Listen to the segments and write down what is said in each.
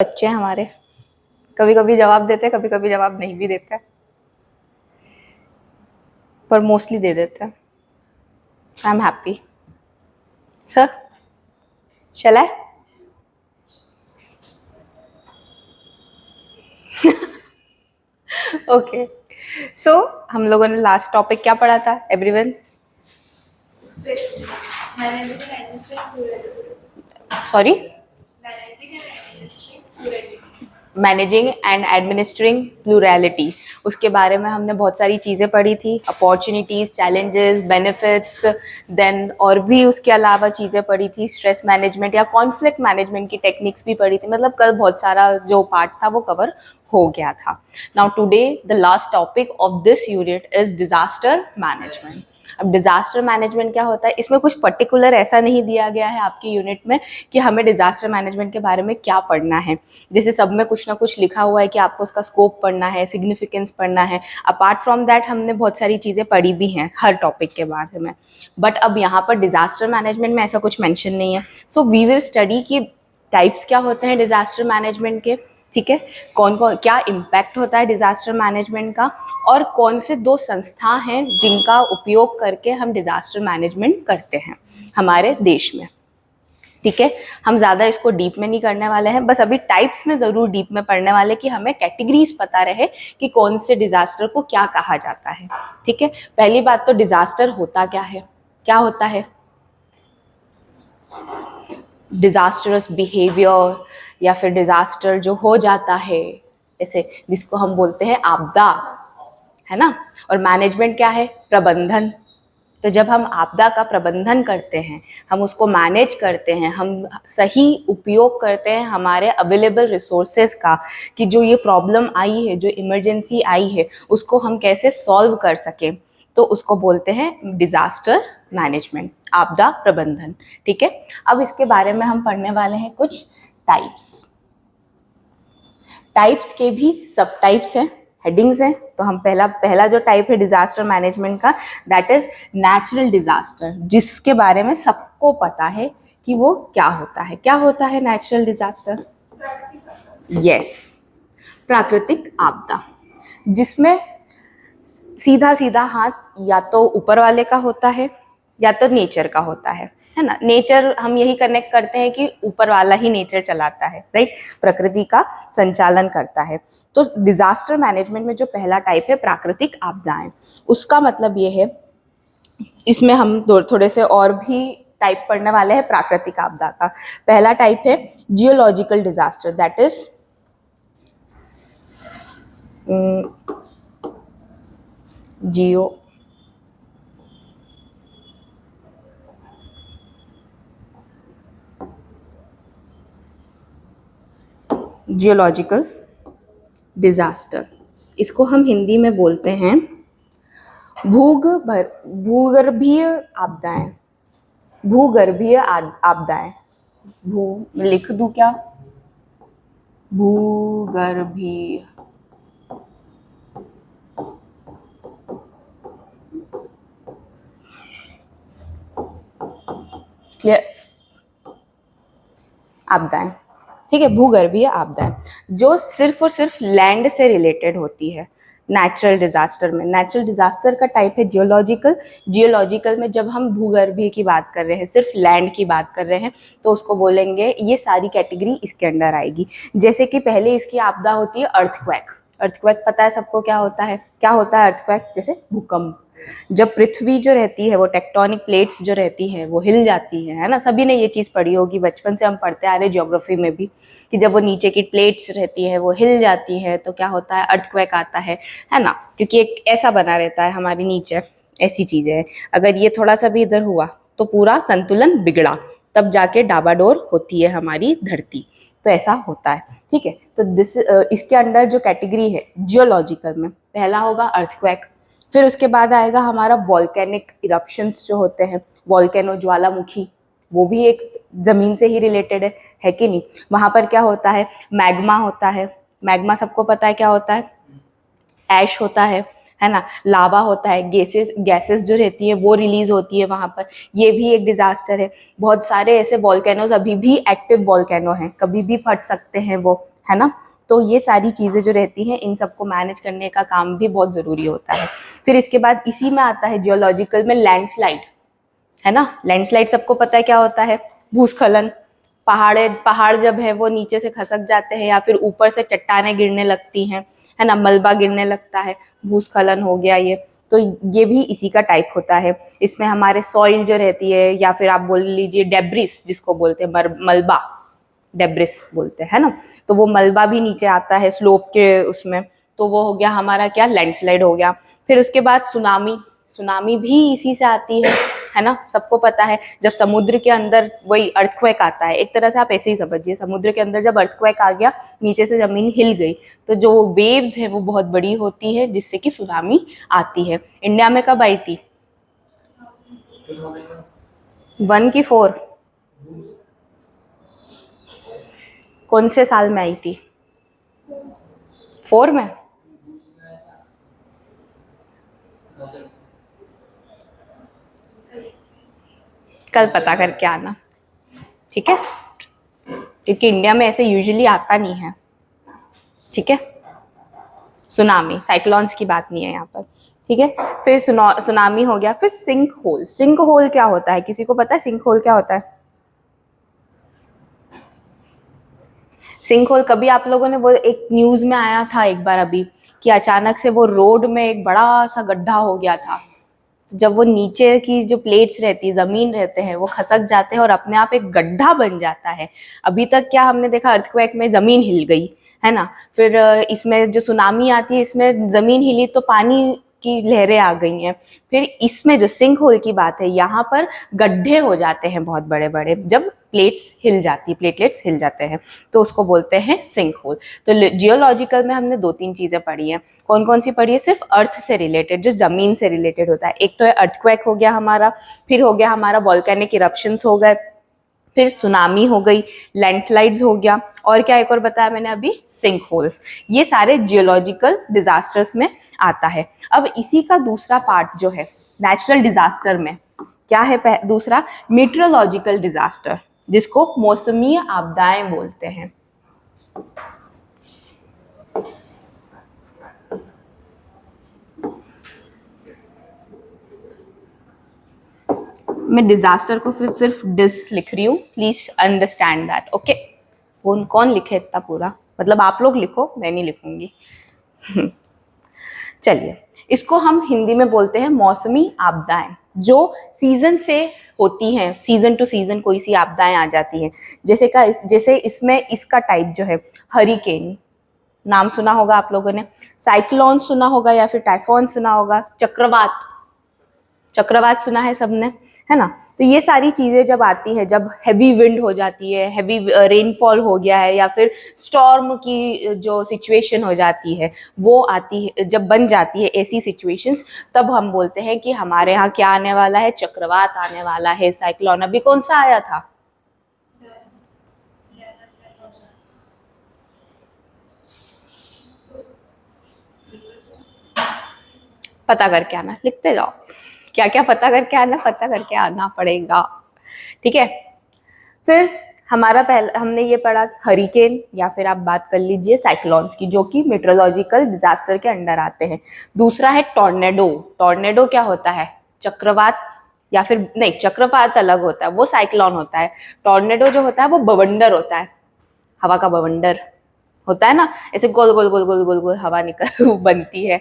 बच्चे हैं हमारे, कभी कभी जवाब देते हैं, कभी कभी जवाब नहीं भी देते, पर मोस्टली दे देते हैं। I am happy sir. Shall I? Okay, so हम लोगों ने लास्ट टॉपिक क्या पढ़ा था everyone? Sorry, managing and administering plurality. उसके बारे में हमने बहुत सारी चीज़ें पढ़ी थी, अपॉर्चुनिटीज़, चैलेंजेस, बेनिफिट्स, देन और भी उसके अलावा चीज़ें पढ़ी थी, स्ट्रेस मैनेजमेंट या कॉन्फ्लिक्ट मैनेजमेंट की टेक्निक्स भी पढ़ी थी। मतलब कल बहुत सारा जो पार्ट था वो कवर हो गया था। Now today the last topic of this unit is disaster management. अब डिजास्टर मैनेजमेंट क्या होता है, इसमें कुछ पर्टिकुलर ऐसा नहीं दिया गया है आपकी यूनिट में कि हमें डिजास्टर मैनेजमेंट के बारे में क्या पढ़ना है। जैसे सब में कुछ ना कुछ लिखा हुआ है कि आपको उसका स्कोप पढ़ना है, सिग्निफिकेंस पढ़ना है। अपार्ट फ्रॉम दैट हमने बहुत सारी चीज़ें पढ़ी भी हैं हर टॉपिक के बारे में, बट अब यहाँ पर डिजास्टर मैनेजमेंट में ऐसा कुछ मेंशन नहीं है। सो वी विल स्टडी कि टाइप्स क्या होते हैं डिजास्टर मैनेजमेंट के, ठीक है, कौन कौन क्या इम्पैक्ट होता है डिजास्टर मैनेजमेंट का, और कौन से दो संस्था हैं जिनका उपयोग करके हम डिजास्टर मैनेजमेंट करते हैं हमारे देश में। ठीक है, हम ज़्यादा इसको डीप में नहीं करने वाले हैं, बस अभी टाइप्स में ज़रूर डीप में पढ़ने वाले कि हमें कैटेगरीज पता रहे कि कौन से डिजास्टर को क्या कहा जाता है। ठीक है, पहली बात तो डिजास्टर होता क्या है, क्या होता है? डिजास्टरस बिहेवियर या फिर डिजास्टर जो हो जाता है, जैसे जिसको हम बोलते हैं आपदा, है ना। और मैनेजमेंट क्या है? प्रबंधन। तो जब हम आपदा का प्रबंधन करते हैं, हम उसको मैनेज करते हैं, हम सही उपयोग करते हैं हमारे अवेलेबल रिसोर्सेज का, कि जो ये प्रॉब्लम आई है, जो इमरजेंसी आई है, उसको हम कैसे सॉल्व कर सकें, तो उसको बोलते हैं डिजास्टर मैनेजमेंट, आपदा प्रबंधन। ठीक है, अब इसके बारे में हम पढ़ने वाले हैं कुछ टाइप्स। टाइप्स के भी सब टाइप्स हैं, हेडिंग्स हैं। तो हम पहला जो टाइप है डिजास्टर मैनेजमेंट का, दैट इज नेचुरल डिजास्टर, जिसके बारे में सबको पता है कि वो क्या होता है। क्या होता है नेचुरल डिजास्टर? यस, प्राकृतिक आपदा, जिसमें सीधा सीधा हाथ या तो ऊपर वाले का होता है या तो नेचर का होता है ना। नेचर हम यही कनेक्ट करते हैं कि ऊपर वाला ही नेचर चलाता है, राइट, प्रकृति का संचालन करता है। तो डिजास्टर मैनेजमेंट में जो पहला टाइप है प्राकृतिक आपदाएं, उसका मतलब ये है, इसमें हम थोड़े से और भी टाइप पढ़ने वाले हैं प्राकृतिक आपदा का। पहला टाइप है geological disaster, that is Jio geological disaster, इसको हम हिंदी में बोलते हैं भूगर्भीय आपदाएं। भूगर्भीय आपदाएं, भू लिख दूं क्या? भूगर्भीय, क्लियर, आपदाएं, ठीक है, भूगर्भीय आपदाएं जो सिर्फ और सिर्फ लैंड से रिलेटेड होती है। नेचुरल डिजास्टर में, नेचुरल डिजास्टर का टाइप है जियोलॉजिकल। जियोलॉजिकल में जब हम भूगर्भीय की बात कर रहे हैं, सिर्फ लैंड की बात कर रहे हैं, तो उसको बोलेंगे, ये सारी कैटेगरी इसके अंडर आएगी। जैसे कि पहले इसकी आपदा होती है अर्थक्वेक। अर्थक्वेक पता है सबको क्या होता है? क्या होता है अर्थक्वेक? जैसे भूकंप, जब पृथ्वी जो रहती है, वो टेक्टोनिक प्लेट्स जो रहती हैं वो हिल जाती है ना। सभी ने ये चीज़ पढ़ी होगी, बचपन से हम पढ़ते आ रहे ज्योग्राफी में भी, कि जब वो नीचे की प्लेट्स रहती है वो हिल जाती है तो क्या होता है? अर्थक्वेक आता है ना, क्योंकि एक ऐसा बना रहता है हमारे नीचे, ऐसी चीज़ें हैं। अगर ये थोड़ा सा भी इधर हुआ तो पूरा संतुलन बिगड़ा, तब जाके डाबाडोर होती है हमारी धरती। तो ऐसा होता है, ठीक है। तो इसके अंडर जो कैटेगरी है जियोलॉजिकल में, पहला होगा अर्थक्वेक। फिर उसके बाद आएगा हमारा वॉल्केनिक इरप्शंस जो होते हैं, वॉल्केनो, ज्वालामुखी, वो भी एक जमीन से ही रिलेटेड है कि नहीं। वहां पर क्या होता है? मैग्मा होता है। मैग्मा सबको पता है क्या होता है? ऐश होता है, है ना, लावा होता है, गैसेस जो रहती है वो रिलीज होती है वहाँ पर, ये भी एक डिजास्टर है। बहुत सारे ऐसे वॉल्केनोज अभी भी एक्टिव वॉल्केनो हैं, कभी भी फट सकते हैं वो, है ना। तो ये सारी चीज़ें जो रहती हैं इन सबको मैनेज करने का काम भी बहुत ज़रूरी होता है। फिर इसके बाद इसी में आता है जियोलॉजिकल में लैंडस्लाइड, है ना। लैंडस्लाइड सबको पता है क्या होता है, भूस्खलन। पहाड़ जब है वो नीचे से खसक जाते हैं या फिर ऊपर से चट्टानें गिरने लगती हैं, है ना, मलबा गिरने लगता है, भूस्खलन हो गया ये। तो ये भी इसी का टाइप होता है। इसमें हमारे सॉइल जो रहती है या फिर आप बोल लीजिए डेब्रिस जिसको बोलते हैं, मलबा, डेब्रिस बोलते हैं, है ना। तो वो मलबा भी नीचे आता है स्लोप के उसमें, तो वो हो गया हमारा क्या, लैंडस्लाइड हो गया। फिर उसके बाद सुनामी, सुनामी भी इसी से आती है ना, सबको पता है। जब समुद्र के अंदर वही अर्थक्वेक आता है, एक तरह से आप ऐसे ही समझिए, समुद्र के अंदर जब अर्थक्वेक आ गया, नीचे से जमीन हिल गई, तो जो वेव्स है वो बहुत बड़ी होती है जिससे कि सुनामी आती है। इंडिया में कब आई थी? 1 की 4? कौन से साल में आई थी? 4 में? कल पता करके आना, ठीक है, क्योंकि इंडिया में ऐसे यूजुअली आता नहीं है, ठीक है। सुनामी, साइक्लोन्स की बात नहीं है यहाँ पर, ठीक है। फिर सुनामी हो गया। फिर सिंक होल। सिंक होल क्या होता है, किसी को पता है सिंक होल क्या होता है? सिंक होल कभी आप लोगों ने, वो एक न्यूज में आया था एक बार अभी कि अचानक से वो रोड में एक बड़ा सा गड्ढा हो गया था। तो जब वो नीचे की जो प्लेट्स रहती है, जमीन रहते हैं, वो खसक जाते हैं और अपने आप एक गड्ढा बन जाता है। अभी तक क्या हमने देखा, अर्थक्वेक में जमीन हिल गई, है ना। फिर इसमें जो सुनामी आती है, इसमें जमीन हिली तो पानी की लहरें आ गई हैं। फिर इसमें जो सिंक होल की बात है, यहाँ पर गड्ढे हो जाते हैं बहुत बड़े बड़े, जब प्लेटलेट्स हिल जाते हैं, तो उसको बोलते हैं सिंक होल। तो जियोलॉजिकल में हमने 2-3 चीजें पढ़ी हैं। कौन कौन सी पढ़ी है? सिर्फ अर्थ से रिलेटेड, जो जमीन से रिलेटेड होता है। एक तो है अर्थक्वेक हो गया हमारा, फिर हो गया हमारा वॉल्केनिक इरप्शंस हो गए, फिर सुनामी हो गई, लैंडस्लाइड्स हो गया, और क्या एक और बताया मैंने अभी, सिंक होल्स। ये सारे जियोलॉजिकल डिजास्टर्स में आता है। अब इसी का दूसरा पार्ट जो है नेचुरल डिजास्टर में क्या है, दूसरा मीटरोलॉजिकल डिजास्टर, जिसको मौसमी आपदाएं बोलते हैं। मैं डिजास्टर को फिर सिर्फ डिस लिख रही हूँ, प्लीज अंडरस्टैंड दैट, ओके। वो कौन लिखे इतना पूरा, मतलब आप लोग लिखो, मैं नहीं लिखूंगी। चलिए, इसको हम हिंदी में बोलते हैं मौसमी आपदाएं, जो सीजन से होती हैं, सीजन टू सीजन कोई सी आपदाएं आ जाती हैं। जैसे इसमें इसका टाइप जो है, हरिकेन नाम सुना होगा आप लोगों ने, साइक्लोन सुना होगा या फिर टाइफॉन सुना होगा, चक्रवात सुना है सबने, है ना। तो ये सारी चीजें जब आती है, जब हैवी विंड हो जाती है, हैवी रेनफॉल हो गया है, या फिर स्टॉर्म की जो सिचुएशन हो जाती है वो आती है, जब बन जाती है ऐसी सिचुएशंस, तब हम बोलते हैं कि हमारे यहाँ क्या आने वाला है, चक्रवात आने वाला है, साइक्लोन। अभी कौन सा आया था? पता करके आना, लिखते जाओ, क्या क्या पता करके आना पड़ेगा, ठीक है। फिर हमारा पहला हमने ये पढ़ा हरिकेन, या फिर आप बात कर लीजिए साइक्लोन्स की, जो कि मेट्रोलॉजिकल डिजास्टर के अंडर आते हैं। दूसरा है टॉर्नेडो। टॉर्नेडो क्या होता है? चक्रवात, या फिर नहीं, चक्रवात अलग होता है, वो साइक्लोन होता है। टॉर्नेडो जो होता है वो बवंडर होता है, हवा का बवंडर होता है ना, ऐसे गोल गोल गोल गोल गोल गोल हवा निकल बनती है,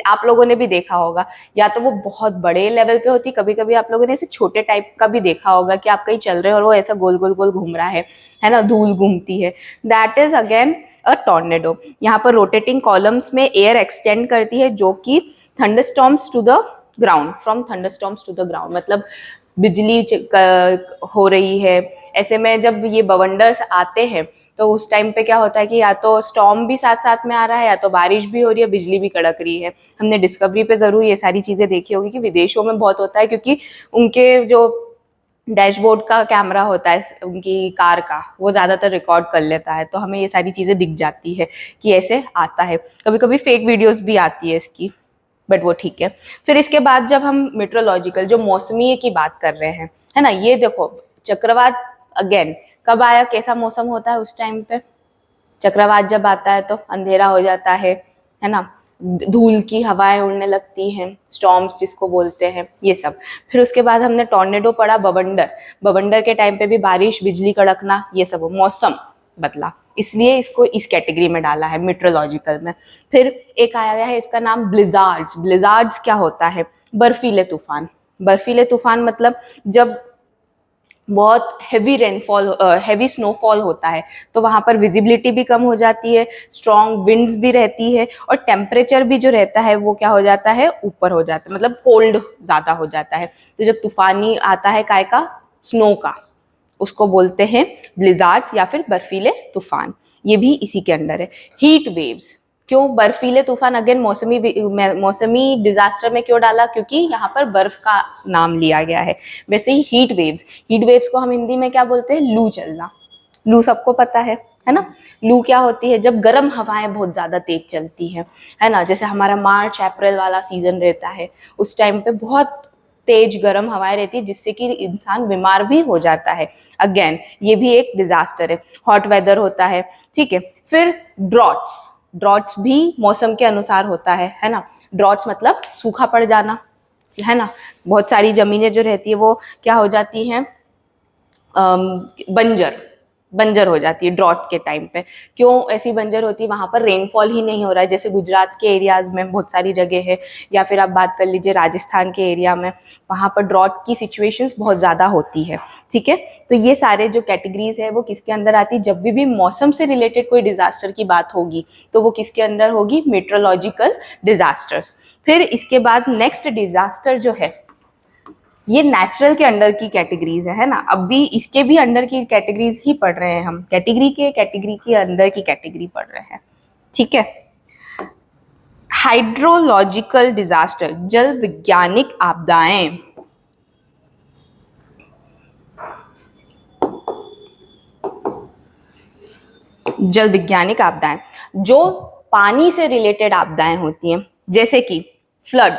आप लोगों ने भी देखा होगा। या तो वो बहुत बड़े लेवल पे होती, कभी कभी आप लोगों ने ऐसे छोटे टाइप का भी देखा होगा कि आप कहीं चल रहे हो और वो ऐसा गोल गोल गोल घूम रहा है ना, धूल घूमती है, that is again a tornado. यहाँ पर रोटेटिंग कॉलम्स में एयर एक्सटेंड करती है, जो कि thunderstorms to the ground, from thunderstorms to the ground, मतलब बिजली हो रही है। ऐसे में जब ये बवंडर्स आते हैं तो उस टाइम पे क्या होता है कि या तो स्टॉर्म भी साथ साथ में आ रहा है, या तो बारिश भी हो रही है, बिजली भी कड़क रही है। हमने डिस्कवरी पे जरूर ये सारी चीजें देखी होगी कि विदेशों में बहुत होता है, क्योंकि उनके जो डैशबोर्ड का कैमरा होता है उनकी कार का, वो ज्यादातर रिकॉर्ड कर लेता है, तो हमें ये सारी चीजें दिख जाती है कि ऐसे आता है। कभी कभी फेक वीडियोस भी आती है इसकी, बट वो ठीक है। फिर इसके बाद जब हम मेट्रोलॉजिकल जो मौसमी की बात कर रहे हैं, है ना, ये देखो चक्रवात अगेन कब आया, कैसा मौसम होता है उस टाइम पे, चक्रवात जब आता है तो अंधेरा हो जाता है ना, धूल की हवाएं उड़ने लगती हैं, स्टॉर्म्स जिसको बोलते हैं, ये सब। फिर उसके बाद हमने टॉर्नेडो पढ़ा, बवंडर, बवंडर के टाइम पे भी बारिश, बिजली कड़कना, ये सब मौसम बदला, इसलिए इसको इस कैटेगरी में डाला है मेट्रोलॉजिकल में। फिर एक आया है इसका नाम ब्लिजार्ड्स। ब्लिजार्ड्स क्या होता है, बर्फीले तूफान। बर्फीले तूफान मतलब जब बहुत हैवी रेनफॉल, हैवी स्नोफॉल होता है तो वहाँ पर विजिबिलिटी भी कम हो जाती है, स्ट्रॉन्ग विंड्स भी रहती है, और टेम्परेचर भी जो रहता है वो क्या हो जाता है, ऊपर हो जाता है, मतलब कोल्ड ज़्यादा हो जाता है। तो जब तूफानी आता है काय का, स्नो का, उसको बोलते हैं ब्लिजार्ड्स या फिर बर्फीले तूफान, ये भी इसी के अंडर है। हीट वेव्स, क्यों बर्फीले तूफान अगेन मौसमी डिजास्टर में क्यों डाला, क्योंकि यहाँ पर बर्फ का नाम लिया गया है। वैसे ही हीट वेव्स, हीट वेव्स को हम हिंदी में क्या बोलते हैं, लू चलना। लू सबको पता है ना। लू क्या होती है, जब गर्म हवाएं बहुत ज्यादा तेज चलती है ना, जैसे हमारा मार्च अप्रैल वाला सीजन रहता है, उस टाइम पे बहुत तेज गर्म हवाएं रहती है जिससे कि इंसान बीमार भी हो जाता है। अगेन ये भी एक डिजास्टर है। हॉट वेदर होता है, ठीक है। फिर ड्रॉट्स, ड्रॉट्स भी मौसम के अनुसार होता है ना। ड्रॉट्स मतलब सूखा पड़ जाना, है ना, बहुत सारी जमीनें जो रहती है वो क्या हो जाती हैं, बंजर, बंजर हो जाती है ड्रॉट के टाइम पे। क्यों ऐसी बंजर होती है, वहां पर रेनफॉल ही नहीं हो रहा है, जैसे गुजरात के एरियाज में बहुत सारी जगह है, या फिर आप बात कर लीजिए राजस्थान के एरिया में, वहां पर ड्रॉट की सिचुएशंस बहुत ज्यादा होती है, ठीक है। तो ये सारे जो कैटेगरीज है वो किसके अंदर आती है, जब भी मौसम से रिलेटेड कोई डिजास्टर की बात होगी तो वो किसके अंदर होगी, मेट्रोलॉजिकल डिजास्टर्स। फिर इसके बाद नेक्स्ट डिजास्टर जो है ये नेचुरल के अंडर की कैटेगरीज है ना। अब भी इसके भी अंडर की कैटेगरीज ही पढ़ रहे हैं हम, कैटेगरी के अंदर की कैटेगरी पढ़ रहे हैं, ठीक है। हाइड्रोलॉजिकल डिजास्टर, जल वैज्ञानिक आपदाएं। जल वैज्ञानिक आपदाएं जो पानी से रिलेटेड आपदाएं होती हैं, जैसे कि फ्लड,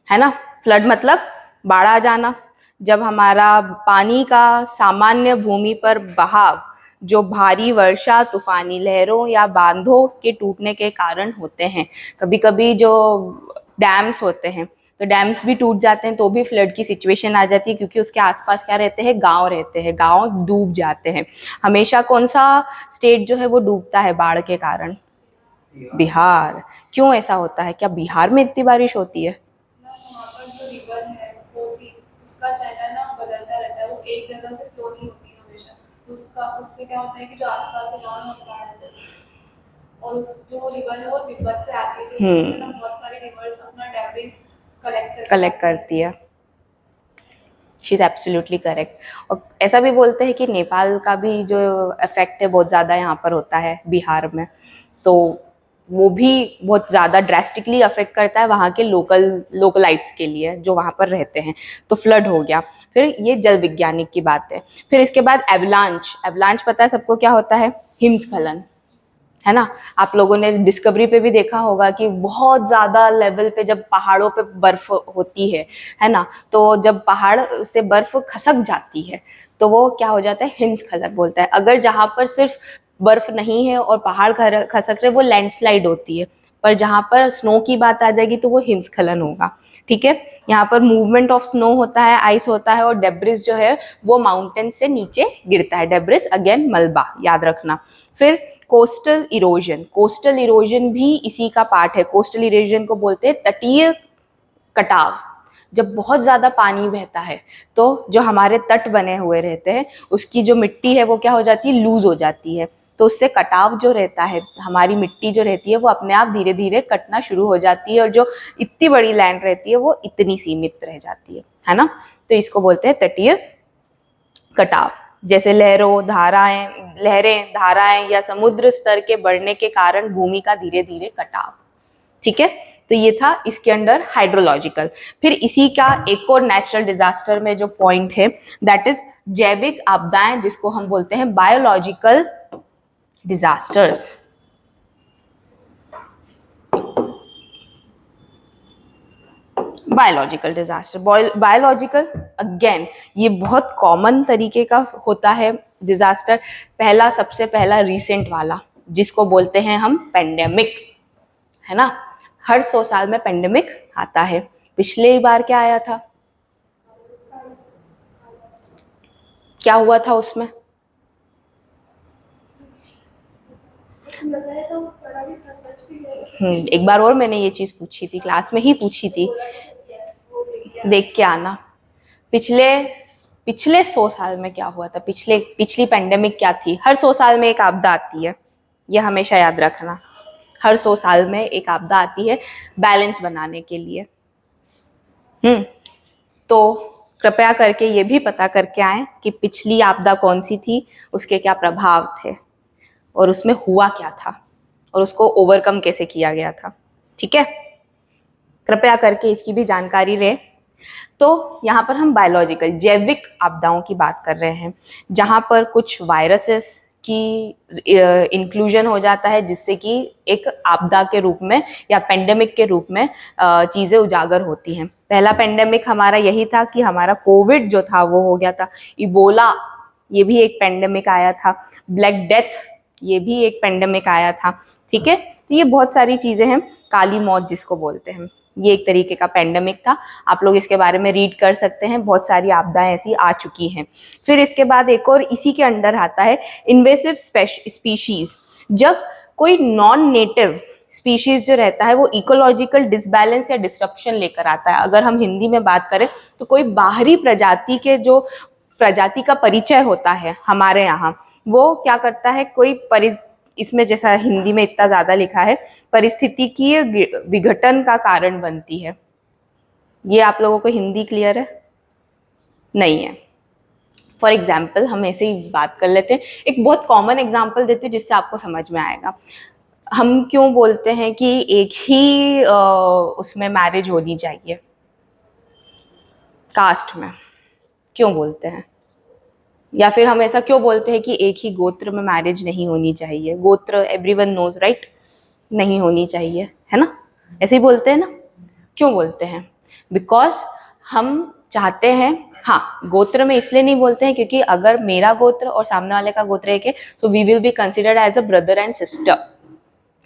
है ना। फ्लड मतलब बाढ़ आ जाना, जब हमारा पानी का सामान्य भूमि पर बहाव जो भारी वर्षा, तूफानी लहरों या बांधों के टूटने के कारण होते हैं। कभी कभी जो डैम्स होते हैं तो डैम्स भी टूट जाते हैं तो भी फ्लड की सिचुएशन आ जाती है, क्योंकि उसके आसपास क्या रहते हैं, गांव रहते हैं, गांव डूब जाते हैं। हमेशा कौन सा स्टेट जो है वो डूबता है बाढ़ के कारण, बिहार। क्यों ऐसा होता है, क्या बिहार में इतनी बारिश होती है? उसका चैनल ना बदलता रहता है, वो एक जगह से फ्लो नहीं होती है हमेशा, तो उसका उससे क्या होता है कि जो आसपास के गांव में बाढ़ आ जाती है, और जो रिवर है वो तिब्बत से आती है, तो ना बहुत सारे रिवर्स अपना डेब्रिस कलेक्ट करती है। She is absolutely correct. और ऐसा भी बोलते हैं कि नेपाल का भी जो इफेक्ट है बहुत ज़्यादा यहाँ पर होता है बिहार में, तो वो भी बहुत ज़्यादा ड्रेस्टिकली अफेक्ट करता है वहाँ के लोकलाइट्स के लिए जो वहाँ पर रहते हैं। तो फ्लड हो गया। फिर ये जल वैज्ञानिक की बात है। फिर इसके बाद एवलांच। एवलांच पता है सबको क्या होता है, हिमस्खलन, है ना। आप लोगों ने डिस्कवरी पे भी देखा होगा कि बहुत ज्यादा लेवल पे जब पहाड़ों पे बर्फ होती है ना, तो जब पहाड़ से बर्फ खसक जाती है तो वो क्या हो जाता है, हिमस्खलन बोलता है। अगर जहां पर सिर्फ बर्फ नहीं है और पहाड़ खसक रहे, वो लैंडस्लाइड होती है, पर जहां पर स्नो की बात आ जाएगी तो वो हिमस्खलन होगा, ठीक है। यहाँ पर मूवमेंट ऑफ स्नो होता है, आइस होता है, और डेब्रिस जो है वो माउंटेन से नीचे गिरता है। डेब्रिस अगेन मलबा, याद रखना। फिर कोस्टल इरोजन, कोस्टल इरोजन भी इसी का पार्ट है। कोस्टल इरोजन को बोलते हैं तटीय कटाव। जब बहुत ज्यादा पानी बहता है तो जो हमारे तट बने हुए रहते हैं उसकी जो मिट्टी है वो क्या हो जाती है, लूज हो जाती है, तो उससे कटाव जो रहता है, हमारी मिट्टी जो रहती है वो अपने आप धीरे धीरे कटना शुरू हो जाती है, और जो इतनी बड़ी लैंड रहती है वो इतनी सीमित रह जाती है ना। तो इसको बोलते हैं तटीय कटाव। जैसे लहरें, धाराएं या समुद्र स्तर के बढ़ने के कारण भूमि का धीरे धीरे कटाव, ठीक है। तो ये था इसके अंडर हाइड्रोलॉजिकल। फिर इसी का एक और नेचुरल डिजास्टर में जो पॉइंट है दैट इज जैविक आपदाएं, जिसको हम बोलते हैं biological disasters. Biological disaster, biological again ये बहुत कॉमन तरीके का होता है डिजास्टर। पहला, सबसे पहला रिसेंट वाला जिसको बोलते हैं हम पेंडेमिक, है ना। हर 100 साल में पेंडेमिक आता है। पिछले बार क्या आया था, क्या हुआ था उसमें? एक बार और मैंने ये चीज पूछी थी, क्लास में ही पूछी थी, देख के आना। पिछले पिछले 100 साल में क्या हुआ था, पिछली पेंडेमिक क्या थी। हर 100 साल में एक आपदा आती है, ये हमेशा याद रखना। हर 100 साल में एक आपदा आती है बैलेंस बनाने के लिए। तो कृपया करके ये भी पता करके आए कि पिछली आपदा कौन सी थी, उसके क्या प्रभाव थे और उसमें हुआ क्या था और उसको ओवरकम कैसे किया गया था। ठीक है, कृपया करके इसकी भी जानकारी रहे। तो यहाँ पर हम बायोलॉजिकल जैविक आपदाओं की बात कर रहे हैं, जहाँ पर कुछ वायरसेस की इंक्लूजन हो जाता है, जिससे कि एक आपदा के रूप में या पेंडेमिक के रूप में चीज़ें उजागर होती हैं। पहला पेंडेमिक हमारा यही था कि हमारा कोविड जो था वो हो गया था। इबोला, ये भी एक पेंडेमिक आया था। ब्लैक डेथ, ये भी एक पेंडेमिक आया था। ठीक है, तो ये बहुत सारी चीज़ें हैं। काली मौत जिसको बोलते हैं, ये एक तरीके का पेंडेमिक था। आप लोग इसके बारे में रीड कर सकते हैं, बहुत सारी आपदाएं ऐसी आ चुकी हैं। फिर इसके बाद एक और इसी के अंडर आता है इन्वेसिव स्पीशीज। जब कोई नॉन नेटिव स्पीशीज जो रहता है वो इकोलॉजिकल डिसबैलेंस या डिस्ट्रप्शन लेकर आता है। अगर हम हिंदी में बात करें तो कोई बाहरी प्रजाति के जो प्रजाति का परिचय होता है हमारे यहाँ, वो क्या करता है, इसमें जैसा हिंदी में इतना ज्यादा लिखा है, परिस्थितिकीय विघटन का कारण बनती है। ये आप लोगों को हिंदी क्लियर है? नहीं है। फॉर एग्जाम्पल हम ऐसे ही बात कर लेते हैं, एक बहुत कॉमन एग्जाम्पल देते हैं जिससे आपको समझ में आएगा। हम क्यों बोलते हैं कि एक ही उसमें मैरिज होनी चाहिए, कास्ट में क्यों बोलते हैं? या फिर हम ऐसा क्यों बोलते हैं कि एक ही गोत्र में मैरिज नहीं होनी चाहिए? गोत्र एवरीवन नोज राइट, नहीं होनी चाहिए, है ना। ऐसे ही बोलते हैं ना। क्यों बोलते हैं? बिकॉज हम चाहते हैं, हाँ, गोत्र में इसलिए नहीं बोलते हैं क्योंकि अगर मेरा गोत्र और सामने वाले का गोत्र एक है, so we will be considered as a brother and sister,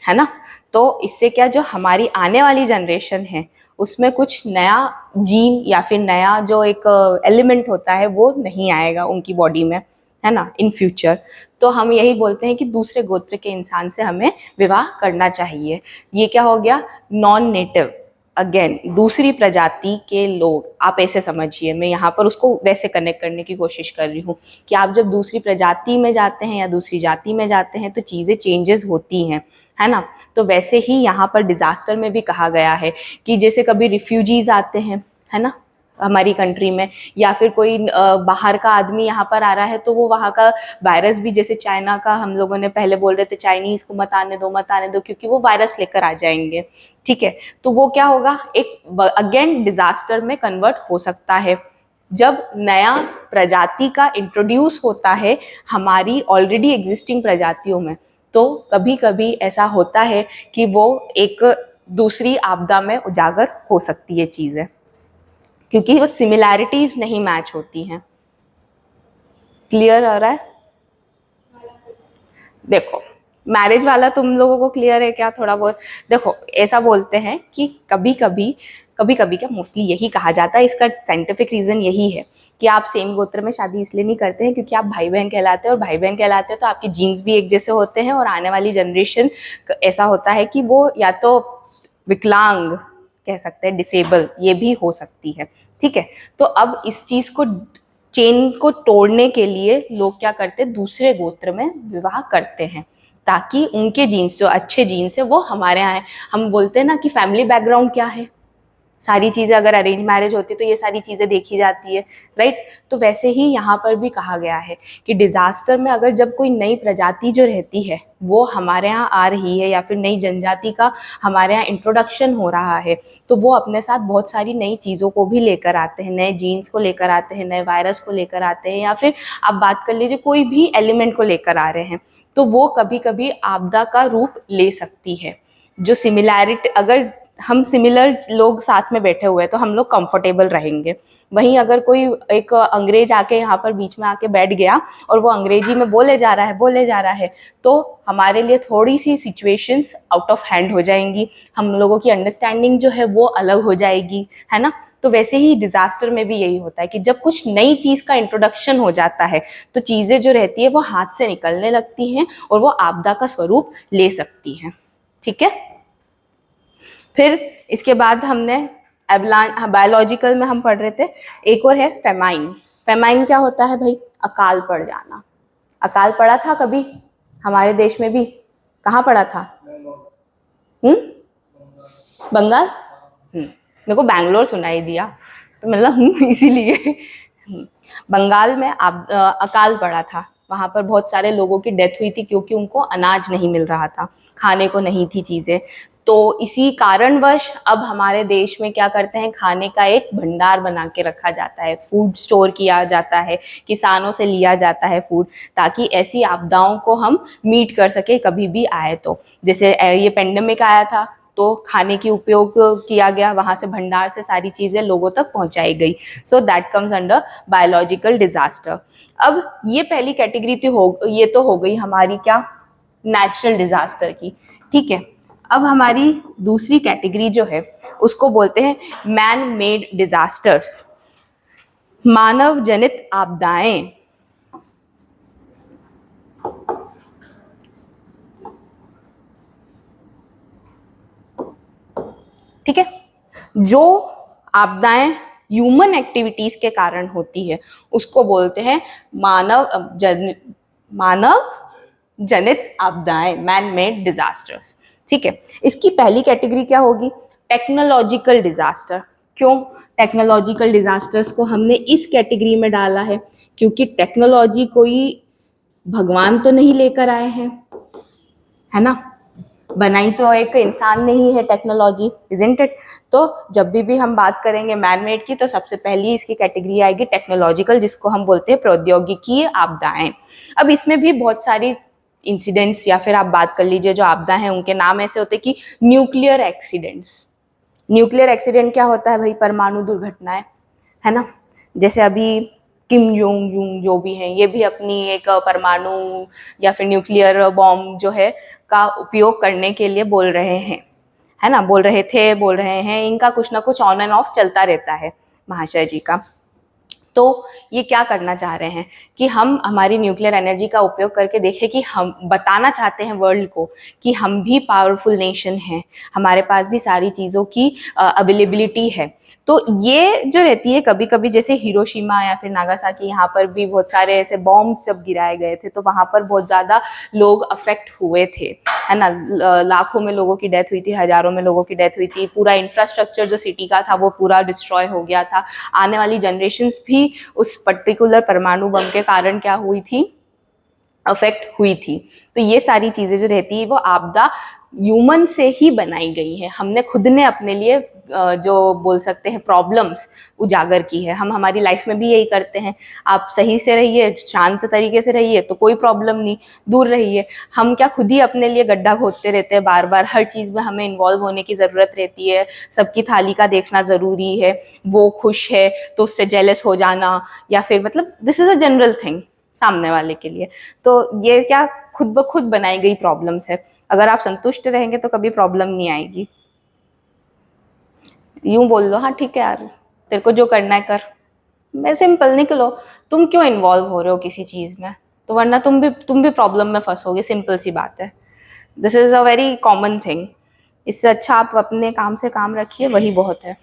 है ना। तो इससे क्या, जो हमारी आने वाली जनरेशन है उसमें कुछ नया जीन या फिर नया जो एक एलिमेंट होता है वो नहीं आएगा उनकी बॉडी में, है ना, इन फ्यूचर। तो हम यही बोलते हैं कि दूसरे गोत्र के इंसान से हमें विवाह करना चाहिए। ये क्या हो गया, नॉन नेटिव, अगेन दूसरी प्रजाति के लोग। आप ऐसे समझिए, मैं यहाँ पर उसको वैसे कनेक्ट करने की कोशिश कर रही हूँ कि आप जब दूसरी प्रजाति में जाते हैं या दूसरी जाति में जाते हैं तो चीज़ें चेंजेस होती हैं, है ना। तो वैसे ही यहाँ पर डिजास्टर में भी कहा गया है कि जैसे कभी रिफ्यूजीज आते हैं, है ना, हमारी कंट्री में, या फिर कोई बाहर का आदमी यहाँ पर आ रहा है तो वो वहाँ का वायरस भी, जैसे चाइना का हम लोगों ने पहले बोल रहे थे चाइनीज को मत आने दो क्योंकि वो वायरस लेकर आ जाएंगे। ठीक है, तो वो क्या होगा, एक अगेन डिजास्टर में कन्वर्ट हो सकता है जब नया प्रजाति का इंट्रोड्यूस होता है हमारी ऑलरेडी एग्जिस्टिंग प्रजातियों में। तो कभी कभी ऐसा होता है कि वो एक दूसरी आपदा में उजागर हो सकती है चीजें, क्योंकि वो सिमिलैरिटीज नहीं मैच होती हैं। क्लियर हो रहा है? देखो, मैरिज वाला तुम लोगों को क्लियर है क्या थोड़ा बहुत? देखो, ऐसा बोलते हैं कि कभी कभी क्या, मोस्टली यही कहा जाता है, इसका साइंटिफिक रीजन यही है कि आप सेम गोत्र में शादी इसलिए नहीं करते हैं क्योंकि आप भाई बहन कहलाते हैं, और भाई बहन कहलाते हैं तो आपके जीन्स भी एक जैसे होते हैं, और आने वाली जनरेशन ऐसा होता है कि वो या तो विकलांग कह सकते हैं, डिसेबल, ये भी हो सकती है। ठीक है, तो अब इस चीज को, चेन को तोड़ने के लिए लोग क्या करते हैं, दूसरे गोत्र में विवाह करते हैं ताकि उनके जीन्स, जो अच्छे जीन्स है, वो हमारे यहाँ है। हम बोलते हैं ना कि फैमिली बैकग्राउंड क्या है, सारी चीजें अगर अरेंज मैरिज होती है तो ये सारी चीजें देखी जाती है, राइट। तो वैसे ही यहाँ पर भी कहा गया है कि डिजास्टर में अगर जब कोई नई प्रजाति जो रहती है वो हमारे यहाँ आ रही है, या फिर नई जनजाति का हमारे यहाँ इंट्रोडक्शन हो रहा है, तो वो अपने साथ बहुत सारी नई चीज़ों को भी लेकर आते हैं, नए जीन्स को लेकर आते हैं, नए वायरस को लेकर आते हैं, या फिर आप बात कर लीजिए कोई भी एलिमेंट को लेकर आ रहे हैं, तो वो कभी कभी आपदा का रूप ले सकती है। जो सिमिलैरिटी, अगर हम सिमिलर लोग साथ में बैठे हुए हैं तो हम लोग कंफर्टेबल रहेंगे। वहीं अगर कोई एक अंग्रेज आके यहाँ पर बीच में आके बैठ गया और वो अंग्रेजी में बोले जा रहा है तो हमारे लिए थोड़ी सी सिचुएशंस आउट ऑफ हैंड हो जाएंगी, हम लोगों की अंडरस्टैंडिंग जो है वो अलग हो जाएगी, है ना। तो वैसे ही डिजास्टर में भी यही होता है कि जब कुछ नई चीज का इंट्रोडक्शन हो जाता है तो चीजें जो रहती है वो हाथ से निकलने लगती हैं और वो आपदा का स्वरूप ले सकती हैं। ठीक है। फिर इसके बाद हमने बायोलॉजिकल में हम पढ़ रहे थे, एक और है फेमाइन। फेमाइन क्या होता है भाई? अकाल पड़ जाना। अकाल पड़ा था कभी हमारे देश में भी? कहाँ पड़ा था? बंगाल? मेरे को बैंगलोर सुनाई दिया तो मतलब इसीलिए बंगाल में अकाल पड़ा था। वहाँ पर बहुत सारे लोगों की डेथ हुई थी क्योंकि उनको अनाज नहीं मिल रहा था, खाने को नहीं थी चीज़ें। तो इसी कारणवश अब हमारे देश में क्या करते हैं, खाने का एक भंडार बना के रखा जाता है, फूड स्टोर किया जाता है, किसानों से लिया जाता है फूड, ताकि ऐसी आपदाओं को हम मीट कर सके कभी भी आए तो। जैसे ये पेंडेमिक आया था तो खाने की उपयोग किया गया, वहां से भंडार से सारी चीजें लोगों तक पहुंचाई गई। So that comes under biological disaster. अब ये पहली कैटेगरी ये तो हो गई हमारी क्या, नेचुरल डिजास्टर की। ठीक है। अब हमारी दूसरी कैटेगरी जो है उसको बोलते हैं मैन मेड डिजास्टर्स, मानव जनित आपदाएं। ठीक है। जो आपदाएं ह्यूमन एक्टिविटीज के कारण होती है उसको बोलते हैं मानव जनित आपदाएं, मैन मेड डिजास्टर्स। ठीक है। इसकी पहली कैटेगरी क्या होगी? Technological disaster. क्यों टेक्नोलॉजिकल डिजास्टर्स को हमने इस कैटेगरी में डाला है? क्योंकि टेक्नोलॉजी कोई भगवान तो नहीं लेकर आए हैं, है ना, बनाई तो एक इंसान ने ही है टेक्नोलॉजी, इजंट इट। तो जब भी हम बात करेंगे मैनमेड की तो सबसे पहली इसकी कैटेगरी आएगी टेक्नोलॉजिकल, जिसको हम बोलते हैं प्रौद्योगिकी आपदाएं। अब इसमें भी बहुत सारी इंसिडेंट्स या फिर आप बात कर लीजिए जो आपदा हैं उनके नाम ऐसे होते हैं कि न्यूक्लियर एक्सीडेंट्स। न्यूक्लियर एक्सीडेंट क्या होता है भाई? परमाणु दुर्घटनाएं, है ना। जैसे अभी किम जोंग यूंग जो भी हैं ये भी अपनी एक परमाणु या फिर न्यूक्लियर बॉम्ब जो है का उपयोग करने के लिए बोल रहे हैं, है ना, बोल रहे हैं। इनका कुछ ना कुछ ऑन एंड ऑफ चलता रहता है महाशय जी का। तो ये क्या करना चाह रहे हैं कि हम हमारी न्यूक्लियर एनर्जी का उपयोग करके देखें कि हम बताना चाहते हैं वर्ल्ड को कि हम भी पावरफुल नेशन हैं, हमारे पास भी सारी चीज़ों की अवेलेबिलिटी है। तो ये जो रहती है कभी कभी, जैसे हिरोशिमा या फिर नागासाकी, यहाँ पर भी बहुत सारे ऐसे बॉम्ब्स जब गिराए गए थे तो वहाँ पर बहुत ज़्यादा लोग अफेक्ट हुए थे, है ना। लाखों में लोगों की डेथ हुई थी, हजारों में लोगों की डेथ हुई थी। पूरा इंफ्रास्ट्रक्चर जो सिटी का था वो पूरा डिस्ट्रॉय हो गया था। आने वाली जनरेशन्स भी उस पर्टिकुलर परमाणु बम के कारण क्या हुई थी, अफेक्ट हुई थी। तो ये सारी चीजें जो रहती है वो आपदा ह्यूमन से ही बनाई गई है। हमने खुद ने अपने लिए जो बोल सकते हैं प्रॉब्लम्स उजागर की है। हम हमारी लाइफ में भी यही करते हैं, आप सही से रहिए, शांत तरीके से रहिए तो कोई प्रॉब्लम नहीं, दूर रहिए। हम क्या खुद ही अपने लिए गड्ढा खोदते रहते हैं बार बार, हर चीज़ में हमें इन्वॉल्व होने की ज़रूरत रहती है, सबकी थाली का देखना ज़रूरी है, वो खुश है तो उससे जेलस हो जाना, या फिर मतलब this is a general thing सामने वाले के लिए। तो ये क्या खुद ब खुद बनाई गई प्रॉब्लम्स है। अगर आप संतुष्ट रहेंगे तो कभी प्रॉब्लम नहीं आएगी। यूं बोल लो, हाँ ठीक है यार तेरे को जो करना है कर, मैं सिंपल निकलो। तुम क्यों इन्वॉल्व हो रहे हो किसी चीज में? तो वरना तुम भी प्रॉब्लम में फंसोगे, सिंपल सी बात है। This is a very common thing. इससे अच्छा आप अपने काम से काम रखिए, वही बहुत है।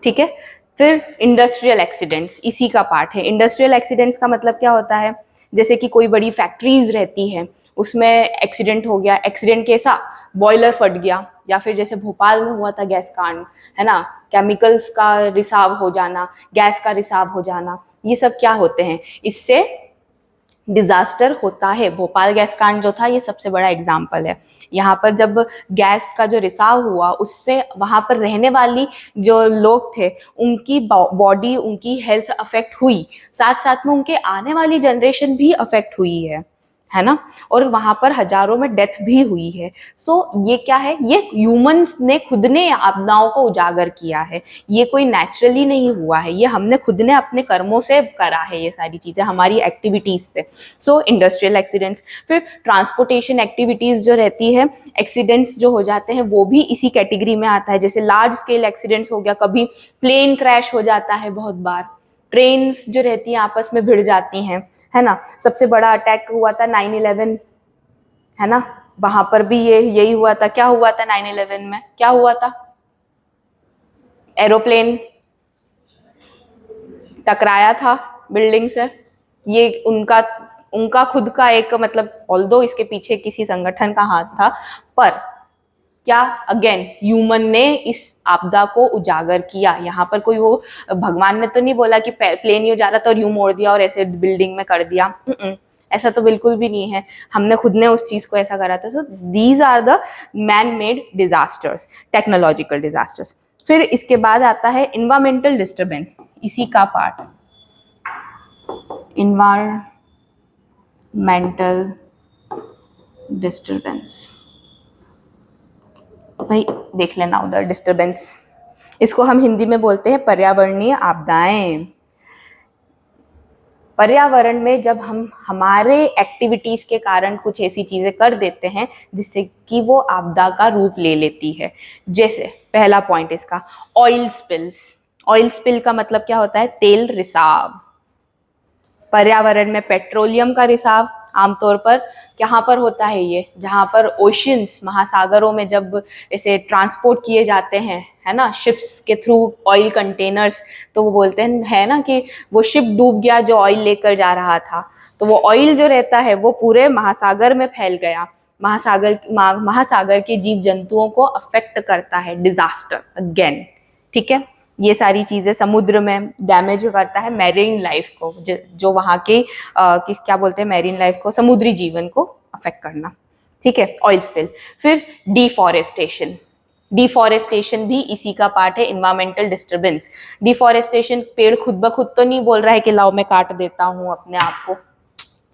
ठीक है। फिर इंडस्ट्रियल एक्सीडेंट्स इसी का पार्ट है। इंडस्ट्रियल एक्सीडेंट्स का मतलब क्या होता है? जैसे कि कोई बड़ी फैक्ट्रीज रहती है, उसमें एक्सीडेंट हो गया, एक्सीडेंट कैसा, बॉयलर फट गया, या फिर जैसे भोपाल में हुआ था गैस कांड, है ना, केमिकल्स का रिसाव हो जाना, गैस का रिसाव हो जाना, ये सब क्या होते हैं, इससे डिजास्टर होता है। भोपाल गैस कांड जो था ये सबसे बड़ा एग्जाम्पल है। यहाँ पर जब गैस का जो रिसाव हुआ उससे वहाँ पर रहने वाली जो लोग थे उनकी बॉडी, उनकी हेल्थ अफेक्ट हुई, साथ साथ में उनके आने वाली जनरेशन भी अफेक्ट हुई है है ना, और वहां पर हजारों में डेथ भी हुई है। सो ये क्या है, ये ह्यूमंस ने खुद ने आपदाओं को उजागर किया है, ये कोई नेचुरली नहीं हुआ है, ये हमने खुद ने अपने कर्मों से करा है, ये सारी चीजें हमारी एक्टिविटीज से। सो इंडस्ट्रियल एक्सीडेंट्स, फिर ट्रांसपोर्टेशन एक्टिविटीज जो रहती है, एक्सीडेंट्स जो हो जाते हैं वो भी इसी कैटेगरी में आता है। जैसे लार्ज स्केल एक्सीडेंट्स हो गया, कभी प्लेन क्रैश हो जाता है, बहुत बार ट्रेन्स जो रहती हैं आपस में भिड़ जाती हैं, है ना। सबसे बड़ा अटैक हुआ था 9/11, है ना, वहां पर भी यही हुआ था। क्या हुआ था 9/11 में, क्या हुआ था, एरोप्लेन टकराया था बिल्डिंग से। ये उनका उनका खुद का एक मतलब, ऑल्दो इसके पीछे किसी संगठन का हाथ था, पर क्या अगेन ह्यूमन ने इस आपदा को उजागर किया। यहाँ पर कोई वो भगवान ने तो नहीं बोला कि प्लेन यूं जा रहा था और यूं मोड़ दिया और ऐसे बिल्डिंग में कर दिया, ऐसा तो बिल्कुल भी नहीं है, हमने खुद ने उस चीज को ऐसा करा था। So these are the man made disasters, technological disasters. फिर इसके बाद आता है इन्वायरमेंटल डिस्टर्बेंस, इसी का पार्ट, इन्वायरमेंटल डिस्टर्बेंस। भाई देख लेना उधर, डिस्टर्बेंस, इसको हम हिंदी में बोलते हैं पर्यावरणीय आपदाएं। पर्यावरण में जब हम हमारे एक्टिविटीज के कारण कुछ ऐसी चीजें कर देते हैं जिससे कि वो आपदा का रूप ले लेती है। जैसे पहला पॉइंट इसका, ऑयल स्पिल्स। ऑयल स्पिल का मतलब क्या होता है, तेल रिसाव। पर्यावरण में पेट्रोलियम का रिसाव आमतौर पर यहाँ पर होता है, ये जहाँ पर ओशंस, महासागरों में जब ऐसे ट्रांसपोर्ट किए जाते हैं, है ना, शिप्स के थ्रू ऑयल कंटेनर्स, तो वो बोलते हैं, है ना, कि वो शिप डूब गया जो ऑयल लेकर जा रहा था, तो वो ऑयल जो रहता है वो पूरे महासागर में फैल गया, महासागर के जीव जंतुओं को अफेक्ट करता है, डिजास्टर अगेन, ठीक है। ये सारी चीजें समुद्र में डैमेज करता है मैरीन लाइफ को, जो वहाँ के क्या बोलते हैं, मैरीन लाइफ को, समुद्री जीवन को अफेक्ट करना, ठीक है, ऑयल स्पिल। फिर डिफॉरेस्टेशन, डिफॉरेस्टेशन भी इसी का पार्ट है, इन्वायरमेंटल डिस्टर्बेंस। डिफॉरेस्टेशन, पेड़ खुद ब खुद तो नहीं बोल रहा है कि लाओ मैं काट देता हूँ अपने आप को,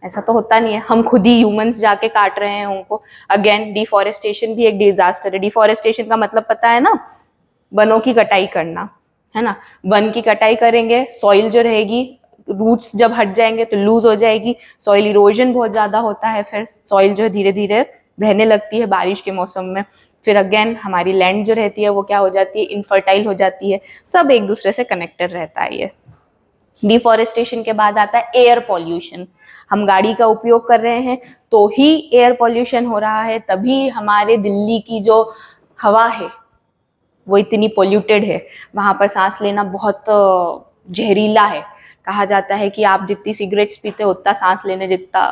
ऐसा तो होता नहीं है, हम खुद ही ह्यूमंस जाके काट रहे हैं उनको। अगेन डिफॉरेस्टेशन भी एक डिजास्टर है। डिफॉरेस्टेशन का मतलब पता है ना, वनों की कटाई करना, है ना। वन की कटाई करेंगे, सॉइल जो रहेगी, रूट्स जब हट जाएंगे तो लूज हो जाएगी, सॉइल इरोजन बहुत ज्यादा होता है, फिर सॉइल जो है धीरे धीरे बहने लगती है बारिश के मौसम में, फिर अगेन हमारी लैंड जो रहती है वो क्या हो जाती है, इनफर्टाइल हो जाती है, सब एक दूसरे से कनेक्टेड रहता है ये। डिफॉरेस्टेशन के बाद आता है एयर पॉल्यूशन। हम गाड़ी का उपयोग कर रहे हैं तो ही एयर पॉल्यूशन हो रहा है, तभी हमारे दिल्ली की जो हवा है वो इतनी पोल्यूटेड है, वहां पर सांस लेना बहुत जहरीला है। कहा जाता है कि आप जितनी सिगरेट्स पीते हो उतना सांस लेने जितना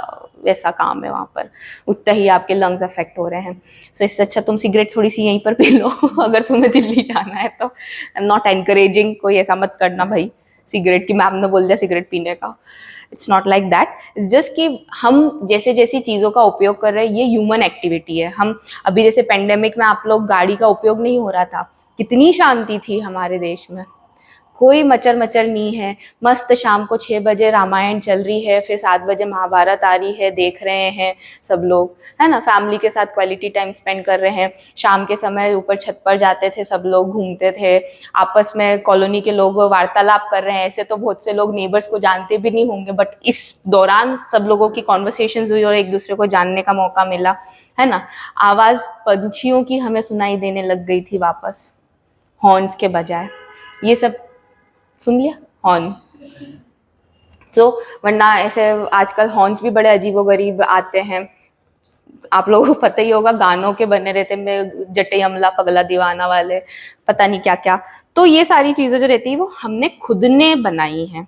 वैसा काम है वहाँ पर, उतना ही आपके लंग्स अफेक्ट हो रहे हैं। सो इससे अच्छा तुम सिगरेट थोड़ी सी यहीं पर पी लो अगर तुम्हें दिल्ली जाना है तो। नॉट एनकरेजिंग, कोई ऐसा मत करना भाई सिगरेट की, मैम ने बोल दिया सिगरेट पीने का, it's not like that. It's just कि हम जैसे जैसी चीज़ों का उपयोग कर रहे हैं, ये ह्यूमन एक्टिविटी है। हम अभी जैसे पेंडेमिक में आप लोग, गाड़ी का उपयोग नहीं हो रहा था, कितनी शांति थी हमारे देश में, कोई मचर मचर नहीं है, मस्त शाम को 6 बजे रामायण चल रही है, फिर 7 बजे महाभारत आ रही है, देख रहे हैं सब लोग, है ना, फैमिली के साथ क्वालिटी टाइम स्पेंड कर रहे हैं। शाम के समय ऊपर छत पर जाते थे सब लोग, घूमते थे, आपस में कॉलोनी के लोग वार्तालाप कर रहे हैं। ऐसे तो बहुत से लोग नेबर्स को जानते भी नहीं होंगे, बट इस दौरान सब लोगों की कॉन्वर्सेशंस हुई और एक दूसरे को जानने का मौका मिला, है ना। आवाज़ पंछियों की हमें सुनाई देने लग गई थी वापस, हॉर्न्स के बजाय। ये सब सुन लिया हॉर्न, तो वरना ऐसे आजकल हॉर्न्स भी बड़े अजीबोगरीब आते हैं, आप लोगों को पता ही होगा, गानों के बने रहते हैं, जटे अमला पगला दीवाना वाले, पता नहीं क्या क्या। तो ये सारी चीजें जो रहती है वो हमने खुद ने बनाई हैं,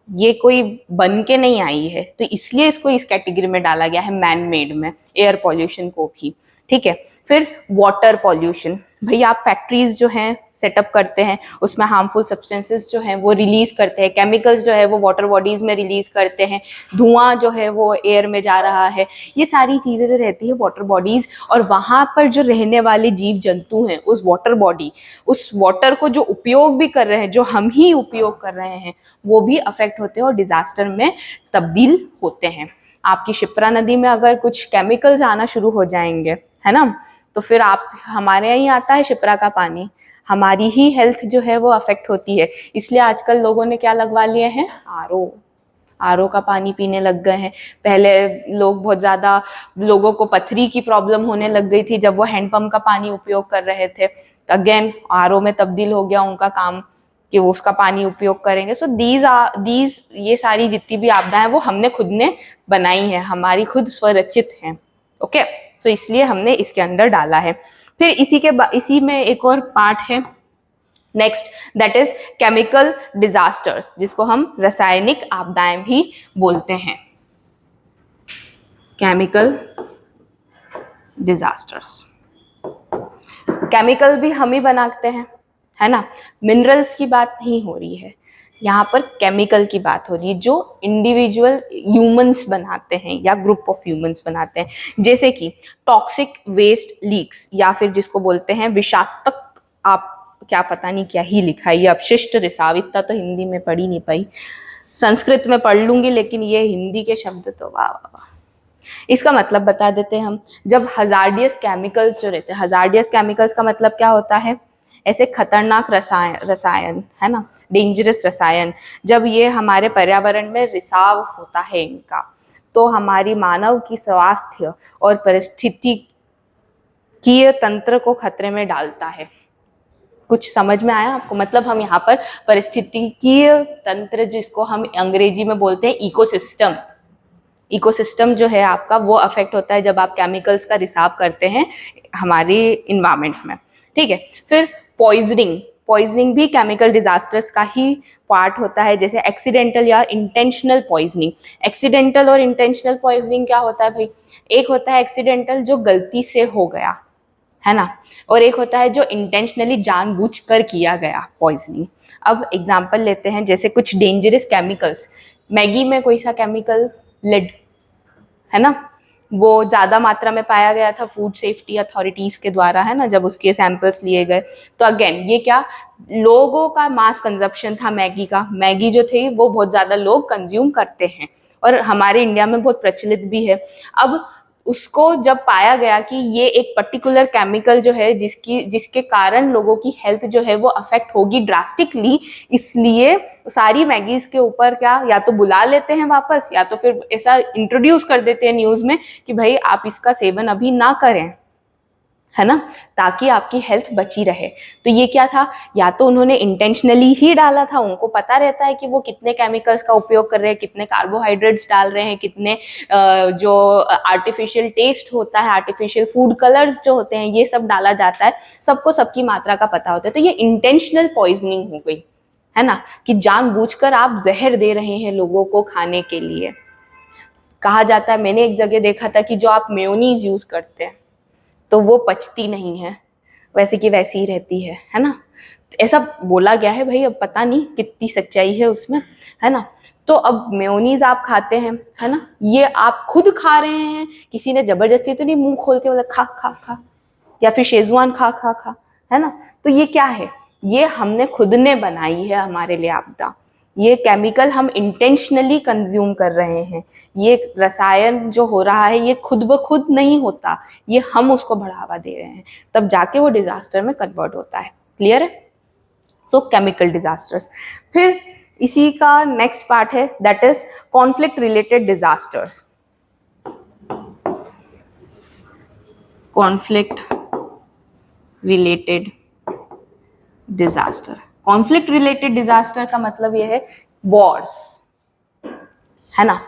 ये कोई बन के नहीं आई है, तो इसलिए इसको इस कैटेगरी में डाला गया है, मैन मेड में, एयर पॉल्यूशन को भी, ठीक है। फिर वाटर पॉल्यूशन, भैया आप फैक्ट्रीज जो हैं सेटअप करते हैं, उसमें हार्मफुल सब्सटेंसेस जो हैं वो रिलीज करते हैं, केमिकल्स जो है वो वाटर बॉडीज में रिलीज करते हैं, धुआं जो है वो एयर में जा रहा है, ये सारी चीज़ें जो रहती है वाटर बॉडीज, और वहाँ पर जो रहने वाले जीव जंतु हैं, उस वाटर बॉडी, उस वाटर को जो उपयोग भी कर रहे हैं, जो हम ही उपयोग कर रहे हैं, वो भी अफेक्ट होते हैं और डिजास्टर में तब्दील होते हैं। आपकी शिप्रा नदी में अगर कुछ केमिकल्स आना शुरू हो जाएंगे, है ना, तो फिर आप हमारे यहाँ ही आता है शिप्रा का पानी, हमारी ही हेल्थ जो है वो अफेक्ट होती है। इसलिए आजकल लोगों ने क्या लगवा लिए हैं, आरओ का पानी पीने लग गए हैं। पहले लोग बहुत ज़्यादा, लोगों को पथरी की प्रॉब्लम होने लग गई थी जब वो हैंडपंप का पानी उपयोग कर रहे थे, अगेन आरओ में तब्दील हो गया उनका काम कि वो उसका पानी उपयोग करेंगे। सो दीज ये सारी जितनी भी आपदाएं वो हमने खुद ने बनाई है, हमारी खुद स्वरचित हैं। ओके, सो इसलिए हमने इसके अंदर डाला है। फिर इसी में एक और पार्ट है next, that is chemical disasters, जिसको हम रासायनिक आपदाएं भी बोलते हैं, केमिकल डिजास्टर्स। केमिकल भी हम ही बनाते हैं, है ना, मिनरल्स की बात नहीं हो रही है यहाँ पर, केमिकल की बात हो रही है जो इंडिविजुअल ह्यूमंस बनाते हैं या ग्रुप ऑफ ह्यूमंस बनाते हैं, जैसे कि टॉक्सिक वेस्ट लीक्स, या फिर जिसको बोलते हैं विषाक्तक, आप क्या पता नहीं क्या ही लिखा है ये, अपशिष्ट रिसाव, इतना तो हिंदी में पढ़ ही नहीं पाई, संस्कृत में पढ़ लूंगी लेकिन ये हिंदी के शब्द तो वाह वाह वाह। इसका मतलब बता देते हैं हम, जब हजार्डियस केमिकल्स जो रहते हैं, हजार्डियस केमिकल्स का मतलब क्या होता है, ऐसे खतरनाक रसायन, है ना, डेंजरस रसायन, जब ये हमारे पर्यावरण में रिसाव होता है इनका, तो हमारी मानव की स्वास्थ्य और पारिस्थितिकीय तंत्र को खतरे में डालता है। कुछ समझ में आया आपको? मतलब हम यहाँ पर पारिस्थितिकीय तंत्र, जिसको हम अंग्रेजी में बोलते हैं इकोसिस्टम, इकोसिस्टम जो है आपका वो अफेक्ट होता है जब आप केमिकल्स का रिसाव करते हैं हमारी इन्वायरमेंट में, ठीक है। फिर पॉइजनिंग भी केमिकल डिजास्टर्स का ही पार्ट होता है, जैसे एक्सीडेंटल या इंटेंशनल पॉइजनिंग। एक्सीडेंटल और इंटेंशनल पॉइजनिंग क्या होता है भाई, एक होता है एक्सीडेंटल जो गलती से हो गया, है ना, और एक होता है जो इंटेंशनली जानबूझकर किया गया पॉइजनिंग। अब एग्जांपल लेते हैं, जैसे कुछ डेंजरस केमिकल्स, मैगी में कोई सा केमिकल, लेड, है ना, वो ज़्यादा मात्रा में पाया गया था फूड सेफ्टी अथॉरिटीज़ के द्वारा, है ना, जब उसके सैंपल्स लिए गए। तो अगेन ये क्या, लोगों का मास कंजप्शन था मैगी का, मैगी जो थी वो बहुत ज़्यादा लोग कंज्यूम करते हैं और हमारे इंडिया में बहुत प्रचलित भी है। अब उसको जब पाया गया कि ये एक पर्टिकुलर केमिकल जो है जिसके कारण लोगों की हेल्थ जो है वो अफेक्ट होगी ड्रास्टिकली, इसलिए सारी मैगीज के ऊपर क्या, या तो बुला लेते हैं वापस, या तो फिर ऐसा इंट्रोड्यूस कर देते हैं न्यूज़ में कि भाई आप इसका सेवन अभी ना करें, है ना, ताकि आपकी हेल्थ बची रहे। तो ये क्या था, या तो उन्होंने इंटेंशनली ही डाला था, उनको पता रहता है कि वो कितने केमिकल्स का उपयोग कर रहे हैं, कितने कार्बोहाइड्रेट्स डाल रहे हैं, कितने जो आर्टिफिशियल टेस्ट होता है, आर्टिफिशियल फूड कलर्स जो होते हैं, ये सब डाला जाता है, सबको सबकी मात्रा का पता होता है। तो ये इंटेंशनल पॉइजनिंग हो गई, है ना, कि जानबूझकर आप जहर दे रहे हैं लोगों को खाने के लिए। कहा जाता है, मैंने एक जगह देखा था कि जो आप मेयोनीज यूज करते हैं तो वो पचती नहीं है, वैसे की वैसी ही रहती है ना, ऐसा बोला गया है भाई, अब पता नहीं कितनी सच्चाई है उसमें, है ना। तो अब मेयोनीज आप खाते हैं, है ना, ये आप खुद खा रहे हैं, किसी ने जबरदस्ती तो नहीं मुंह खोल के बोला खा खा खा, या फिर शेजवान खा खा खा, है ना। तो ये क्या है, ये हमने खुद ने बनाई है हमारे लिए आपदा, ये केमिकल हम इंटेंशनली कंज्यूम कर रहे हैं, ये रसायन जो हो रहा है ये खुद ब खुद नहीं होता, ये हम उसको बढ़ावा दे रहे हैं, तब जाके वो डिजास्टर में कन्वर्ट होता है। क्लियर है? सो केमिकल डिजास्टर्स। फिर इसी का नेक्स्ट पार्ट है, that is conflict related disasters. Conflict related disaster, conflict related disaster का मतलब ये है वॉर्स, है ना,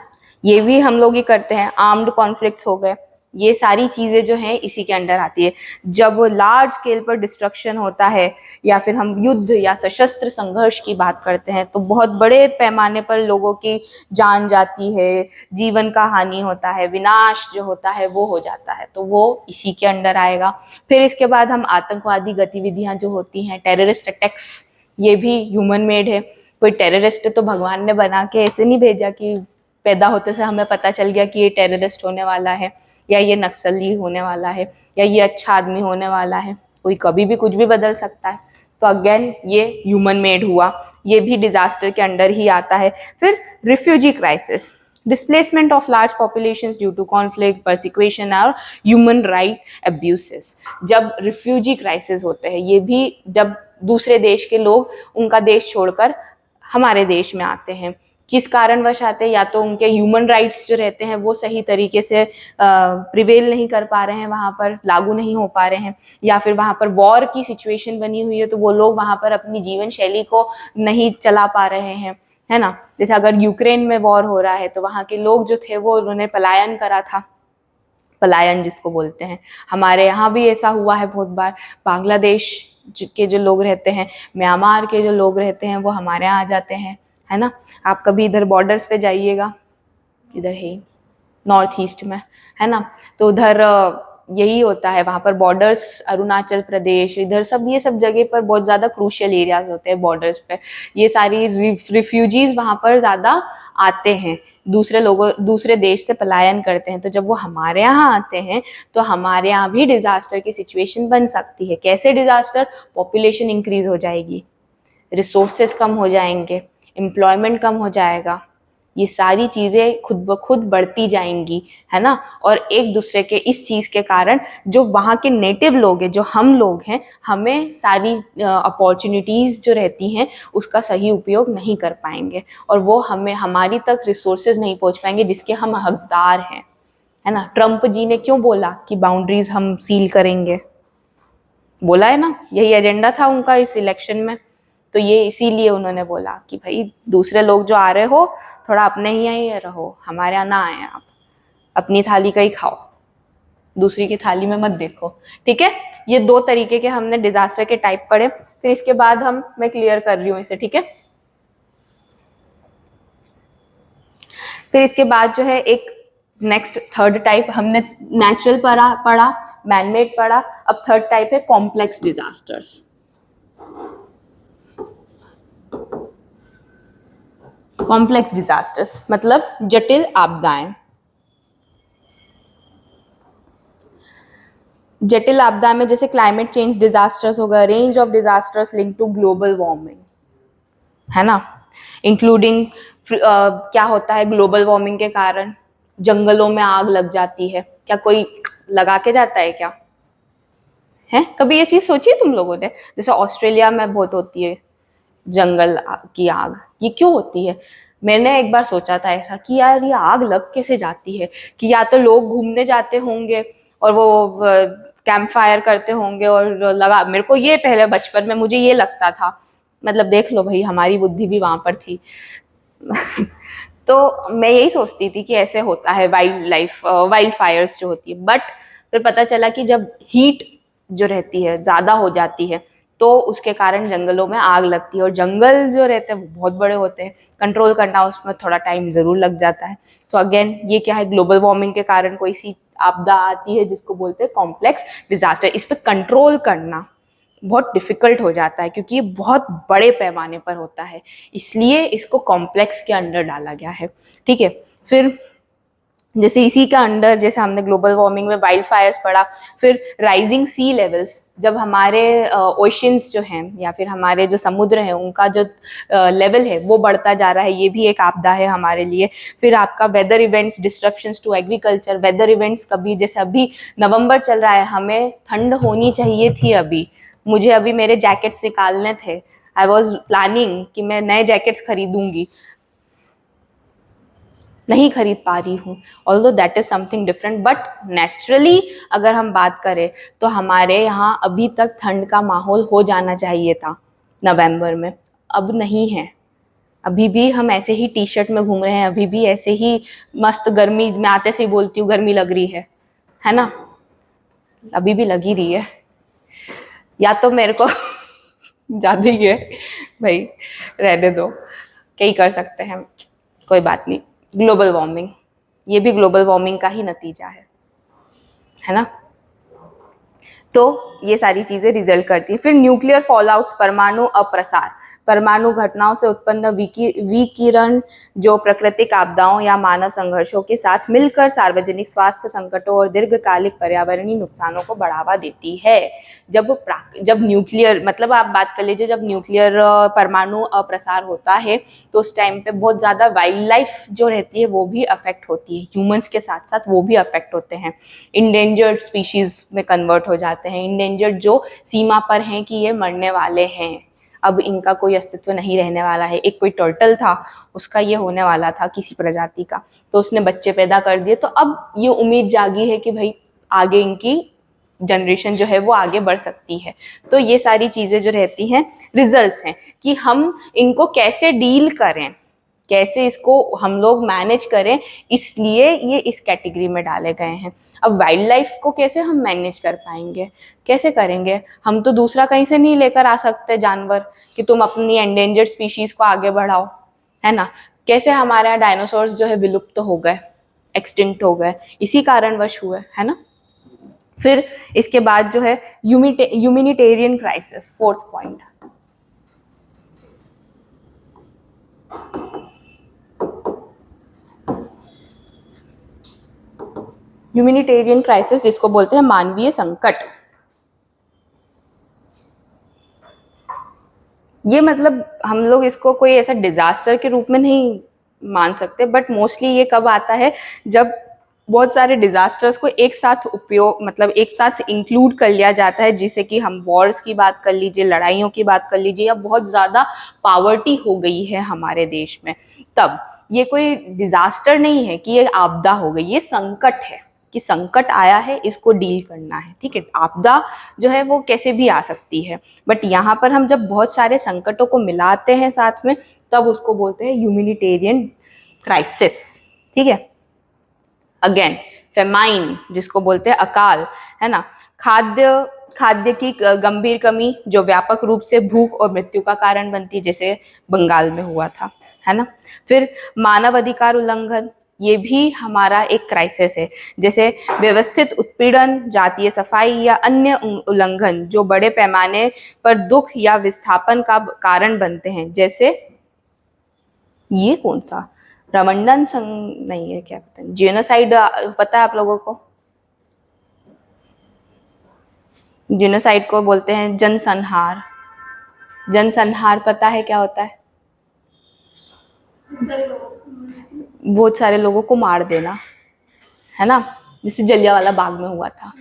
ये भी हम लोग ही करते हैं, आर्म्ड कॉन्फ्लिक्ट्स हो गए, ये सारी चीजें जो हैं इसी के अंडर आती है। जब लार्ज स्केल पर डिस्ट्रक्शन होता है या फिर हम युद्ध या सशस्त्र संघर्ष की बात करते हैं तो बहुत बड़े पैमाने पर लोगों की जान जाती है, जीवन का हानि होता है, विनाश जो होता है वो हो जाता है, तो वो इसी के अंडर आएगा। फिर इसके बाद हम आतंकवादी गतिविधियां जो होती हैं, टेररिस्ट अटैक्स, ये भी ह्यूमन मेड है। कोई टेररिस्ट तो भगवान ने बना के ऐसे नहीं भेजा कि पैदा होते से हमें पता चल गया कि ये टेररिस्ट होने वाला है या ये नक्सली होने वाला है या ये अच्छा आदमी होने वाला है, कोई कभी भी कुछ भी बदल सकता है। तो अगेन ये ह्यूमन मेड हुआ, ये भी डिजास्टर के अंडर ही आता है। फिर refugee crisis, displacement of large populations due to conflict, persecution और ह्यूमन राइट अब्यूसेस। जब रिफ्यूजी क्राइसिस होते हैं, ये भी जब दूसरे देश के लोग उनका देश छोड़कर हमारे देश में आते हैं, किस कारणवश आते हैं, या तो उनके ह्यूमन राइट्स जो रहते हैं वो सही तरीके से प्रिवेल नहीं कर पा रहे हैं, वहाँ पर लागू नहीं हो पा रहे हैं, या फिर वहाँ पर वॉर की सिचुएशन बनी हुई है तो वो लोग वहाँ पर अपनी जीवन शैली को नहीं चला पा रहे हैं, है ना। जैसे अगर यूक्रेन में वॉर हो रहा है तो वहाँ के लोग जो थे वो उन्होंने पलायन करा था, पलायन जिसको बोलते हैं। हमारे यहाँ भी ऐसा हुआ है बहुत बार, बांग्लादेश के जो लोग रहते हैं, म्यांमार के जो लोग रहते हैं वो हमारे यहाँ आ जाते हैं, है ना। आप कभी इधर बॉर्डर्स पे जाइएगा, इधर है नॉर्थ ईस्ट में, है ना, तो उधर यही होता है, वहाँ पर बॉर्डर्स, अरुणाचल प्रदेश, इधर सब, ये सब जगह पर बहुत ज़्यादा क्रूशियल एरियाज होते हैं बॉर्डर्स पे। ये सारी रिफ्यूजीज वहाँ पर ज़्यादा आते हैं, दूसरे देश से पलायन करते हैं। तो जब वो हमारे यहाँ आते हैं तो हमारे यहाँ भी डिजास्टर की सिचुएशन बन सकती है। कैसे डिजास्टर? पॉपुलेशन इंक्रीज हो जाएगी, रिसोर्सेज कम हो जाएंगे, एम्प्लॉयमेंट कम हो जाएगा, ये सारी चीज़ें खुद ब खुद बढ़ती जाएंगी, है ना। और एक दूसरे के इस चीज़ के कारण जो वहाँ के नेटिव लोग हैं, जो हम लोग हैं, हमें सारी अपॉर्चुनिटीज़ जो रहती हैं उसका सही उपयोग नहीं कर पाएंगे, और वो हमें, हमारी तक रिसोर्सेज नहीं पहुँच पाएंगे जिसके हम हकदार हैं, है ना। ट्रम्प जी ने क्यों बोला कि बाउंड्रीज हम सील करेंगे? बोला है ना, यही एजेंडा था उनका इस इलेक्शन में। तो ये इसीलिए उन्होंने बोला कि भाई दूसरे लोग जो आ रहे हो थोड़ा अपने ही यहाँ रहो, हमारे यहाँ ना आए आप, अपनी थाली का ही खाओ, दूसरी की थाली में मत देखो, ठीक है। ये दो तरीके के हमने डिजास्टर के टाइप पढ़े। फिर इसके बाद मैं क्लियर कर रही हूँ इसे, ठीक है। फिर इसके बाद जो है एक नेक्स्ट थर्ड टाइप, हमने नेचुरल पढ़ा, मैनमेड पढ़ा, अब थर्ड टाइप है कॉम्प्लेक्स डिजास्टर्स। कॉम्प्लेक्स डिजास्टर्स मतलब जटिल आपदाएं। जटिल आपदा में जैसे क्लाइमेट चेंज डिजास्टर्स हो गए, range of disasters link to global warming, है ना, इंक्लूडिंग क्या होता है ग्लोबल वार्मिंग के कारण जंगलों में आग लग जाती है। क्या कोई लगा के जाता है क्या? है कभी ये चीज सोची तुम लोगों ने? जैसे ऑस्ट्रेलिया में बहुत होती है जंगल की आग, ये क्यों होती है? मैंने एक बार सोचा था ऐसा कि यार ये आग लग कैसे जाती है, कि या तो लोग घूमने जाते होंगे और वो कैंप फायर करते होंगे और लगा, मेरे को ये पहले बचपन में मुझे ये लगता था, मतलब देख लो भाई हमारी बुद्धि भी वहां पर थी तो मैं यही सोचती थी कि ऐसे होता है वाइल्ड फायर्स जो होती है। बट फिर पता चला कि जब हीट जो रहती है ज्यादा हो जाती है तो उसके कारण जंगलों में आग लगती है, और जंगल जो रहते हैं वो बहुत बड़े होते हैं, कंट्रोल करना उसमें थोड़ा टाइम जरूर लग जाता है। तो अगेन ये क्या है, ग्लोबल वार्मिंग के कारण कोई सी आपदा आती है जिसको बोलते हैं कॉम्प्लेक्स डिजास्टर। इस पर कंट्रोल करना बहुत डिफिकल्ट हो जाता है क्योंकि ये बहुत बड़े पैमाने पर होता है, इसलिए इसको कॉम्प्लेक्स के अंडर डाला गया है, ठीक है। फिर जैसे इसी का अंडर, जैसे हमने ग्लोबल वार्मिंग में वाइल्ड फायर्स पढ़ा, फिर राइजिंग सी लेवल्स, जब हमारे ओशंस जो हैं या फिर हमारे जो समुद्र हैं उनका जो लेवल है वो बढ़ता जा रहा है, ये भी एक आपदा है हमारे लिए। फिर आपका weather events, disruptions to agriculture, weather events कभी, जैसे अभी नवंबर चल रहा है, हमें ठंड होनी चाहिए थी अभी, मुझे अभी मेरे जैकेट्स निकालने थे, आई वॉज प्लानिंग कि मैं नए जैकेट्स खरीदूंगी, नहीं खरीद पा रही हूँ, although that is something different. But naturally अगर हम बात करें तो हमारे यहाँ अभी तक ठंड का माहौल हो जाना चाहिए था नवंबर में, अब नहीं है। अभी भी हम ऐसे ही टी शर्ट में घूम रहे हैं, अभी भी ऐसे ही मस्त गर्मी में आते से ही बोलती हूँ गर्मी लग रही है ना, अभी भी लगी रही है, या तो मेरे को ज्यादा ही है भाई, रहने दो, क्या ही कर सकते हैं, कोई बात नहीं। ग्लोबल वार्मिंग, ये भी ग्लोबल वार्मिंग का ही नतीजा है ना। तो ये सारी चीजें रिजल्ट करती है। फिर न्यूक्लियर फॉलआउट्स, परमाणु अप्रसार, परमाणु घटनाओं से उत्पन्न विकिरण जो प्राकृतिक आपदाओं या मानव संघर्षों के साथ मिलकर सार्वजनिक स्वास्थ्य संकटों और दीर्घकालिक पर्यावरणीय नुकसानों को बढ़ावा देती है। जब न्यूक्लियर, मतलब आप बात कर लीजिए, जब न्यूक्लियर परमाणु अप्रसार होता है तो उस टाइम पे बहुत ज़्यादा वाइल्ड लाइफ जो रहती है वो भी अफेक्ट होती है, ह्यूमंस के साथ साथ वो भी अफेक्ट होते हैं, इंडेंजर्ड स्पीशीज में कन्वर्ट हो जाते हैं, इंडेंजर्ड जो सीमा पर हैं कि ये मरने वाले हैं, अब इनका कोई अस्तित्व नहीं रहने वाला है। एक कोई टर्टल था, उसका ये होने वाला था किसी प्रजाति का, तो उसने बच्चे पैदा कर दिए, तो अब ये उम्मीद जागी है कि भाई आगे इनकी जनरेशन जो है वो आगे बढ़ सकती है। तो ये सारी चीज़ें जो रहती हैं रिजल्ट्स हैं कि हम इनको कैसे डील करें, कैसे इसको हम लोग मैनेज करें, इसलिए ये इस कैटेगरी में डाले गए हैं। अब वाइल्ड लाइफ को कैसे हम मैनेज कर पाएंगे, कैसे करेंगे? हम तो दूसरा कहीं से नहीं लेकर आ सकते जानवर कि तुम अपनी एंडेंजर्ड स्पीशीज को आगे बढ़ाओ, है ना? कैसे हमारे यहाँ डायनासोर्स जो है विलुप्त हो गए, एक्सटिंक्ट हो गए, इसी कारणवश हुए, है ना? फिर इसके बाद जो है humanitarian crisis, fourth point. Humanitarian crisis जिसको बोलते हैं मानवीय संकट। ये मतलब हम लोग इसको कोई ऐसा डिजास्टर के रूप में नहीं मान सकते, बट मोस्टली ये कब आता है जब बहुत सारे डिजास्टर्स को एक साथ उपयोग, मतलब एक साथ इंक्लूड कर लिया जाता है, जिसे कि हम वॉर्स की बात कर लीजिए, लड़ाइयों की बात कर लीजिए, या बहुत ज़्यादा पावर्टी हो गई है हमारे देश में, तब ये कोई डिजास्टर नहीं है कि ये आपदा हो गई, ये संकट है कि संकट आया है, इसको डील करना है, ठीक है? आपदा जो है वो कैसे भी आ सकती है, बट यहाँ पर हम जब बहुत सारे संकटों को मिलाते हैं साथ में, तब उसको बोलते हैं ह्यूमैनिटेरियन क्राइसिस, ठीक है? अगेन फेमाइन जिसको बोलते हैं अकाल, है ना? खाद्य की गंभीर कमी जो व्यापक रूप से भूख और मृत्यु का कारण बनती है, जैसे बंगाल में हुआ था, है ना? फिर मानव अधिकार उल्लंघन, ये भी हमारा एक क्राइसिस है, जैसे व्यवस्थित उत्पीड़न, जातीय सफाई या अन्य उल्लंघन जो बड़े पैमाने पर दुख या विस्थापन का कारण बनते हैं, जैसे ये कौन सा रमंडन संघ नहीं है, क्या पता है, जेनोसाइड, पता है आप लोगों को? जेनोसाइड को बोलते हैं जनसंहार। जनसंहार पता है क्या होता है? बहुत सारे लोगों को मार देना, है ना? जैसे जलियांवाला बाग में हुआ था,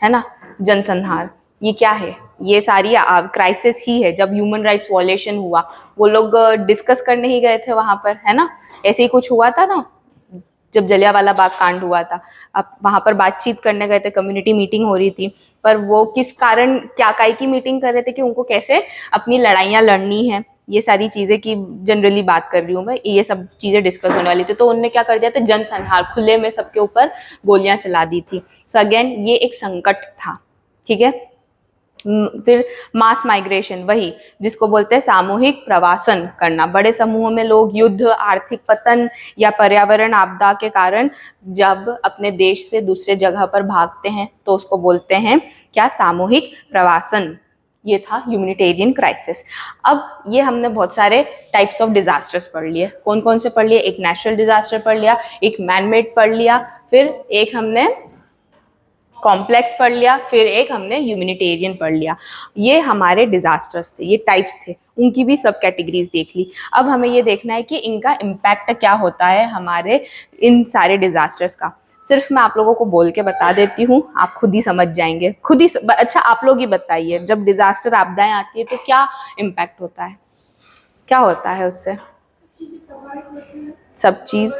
है ना? जनसंहार, ये क्या है? ये सारी क्राइसिस ही है। जब ह्यूमन राइट्स वॉयलेशन हुआ, वो लोग डिस्कस करने ही गए थे वहां पर, है ना? ऐसे ही कुछ हुआ था ना जब जलियांवाला बाग कांड हुआ था। अब वहां पर बातचीत करने गए थे, कम्युनिटी मीटिंग हो रही थी, पर वो किस कारण, क्या काय की मीटिंग कर रहे थे कि उनको कैसे अपनी लड़ाइयाँ लड़नी है, ये सारी चीजें की जनरली बात कर रही हूँ मैं, ये सब चीजें डिस्कस होने वाली थी, तो उनने क्या कर दिया था, जनसंहार, खुले में सबके ऊपर गोलियां चला दी थी। सो अगेन ये एक संकट था, ठीक है? फिर मास माइग्रेशन, वही जिसको बोलते हैं सामूहिक प्रवासन करना, बड़े समूहों में लोग युद्ध, आर्थिक पतन या पर्यावरण आपदा के कारण जब अपने देश से दूसरे जगह पर भागते हैं तो उसको बोलते हैं क्या, सामूहिक प्रवासन। ये था ह्यूमैनिटेरियन क्राइसिस। अब ये हमने बहुत सारे टाइप्स ऑफ डिजास्टर्स पढ़ लिए, कौन कौन से पढ़ लिए? एक नेचुरल डिजास्टर पढ़ लिया, एक मैनमेड पढ़ लिया, फिर एक हमने कॉम्प्लेक्स पढ़ लिया, फिर एक हमने ह्यूमैनिटेरियन पढ़ लिया। ये हमारे डिजास्टर्स थे, ये टाइप्स थे, उनकी भी सब कैटेगरीज देख ली। अब हमें ये देखना है कि इनका इम्पैक्ट क्या होता है हमारे इन सारे डिजास्टर्स का। सिर्फ मैं आप लोगों को बोल के बता देती हूँ, आप खुद ही समझ जाएंगे, खुद ही अच्छा आप लोग ही बताइए, जब डिजास्टर आपदाएं आती है तो क्या इम्पैक्ट होता है, क्या होता है उससे? सब चीज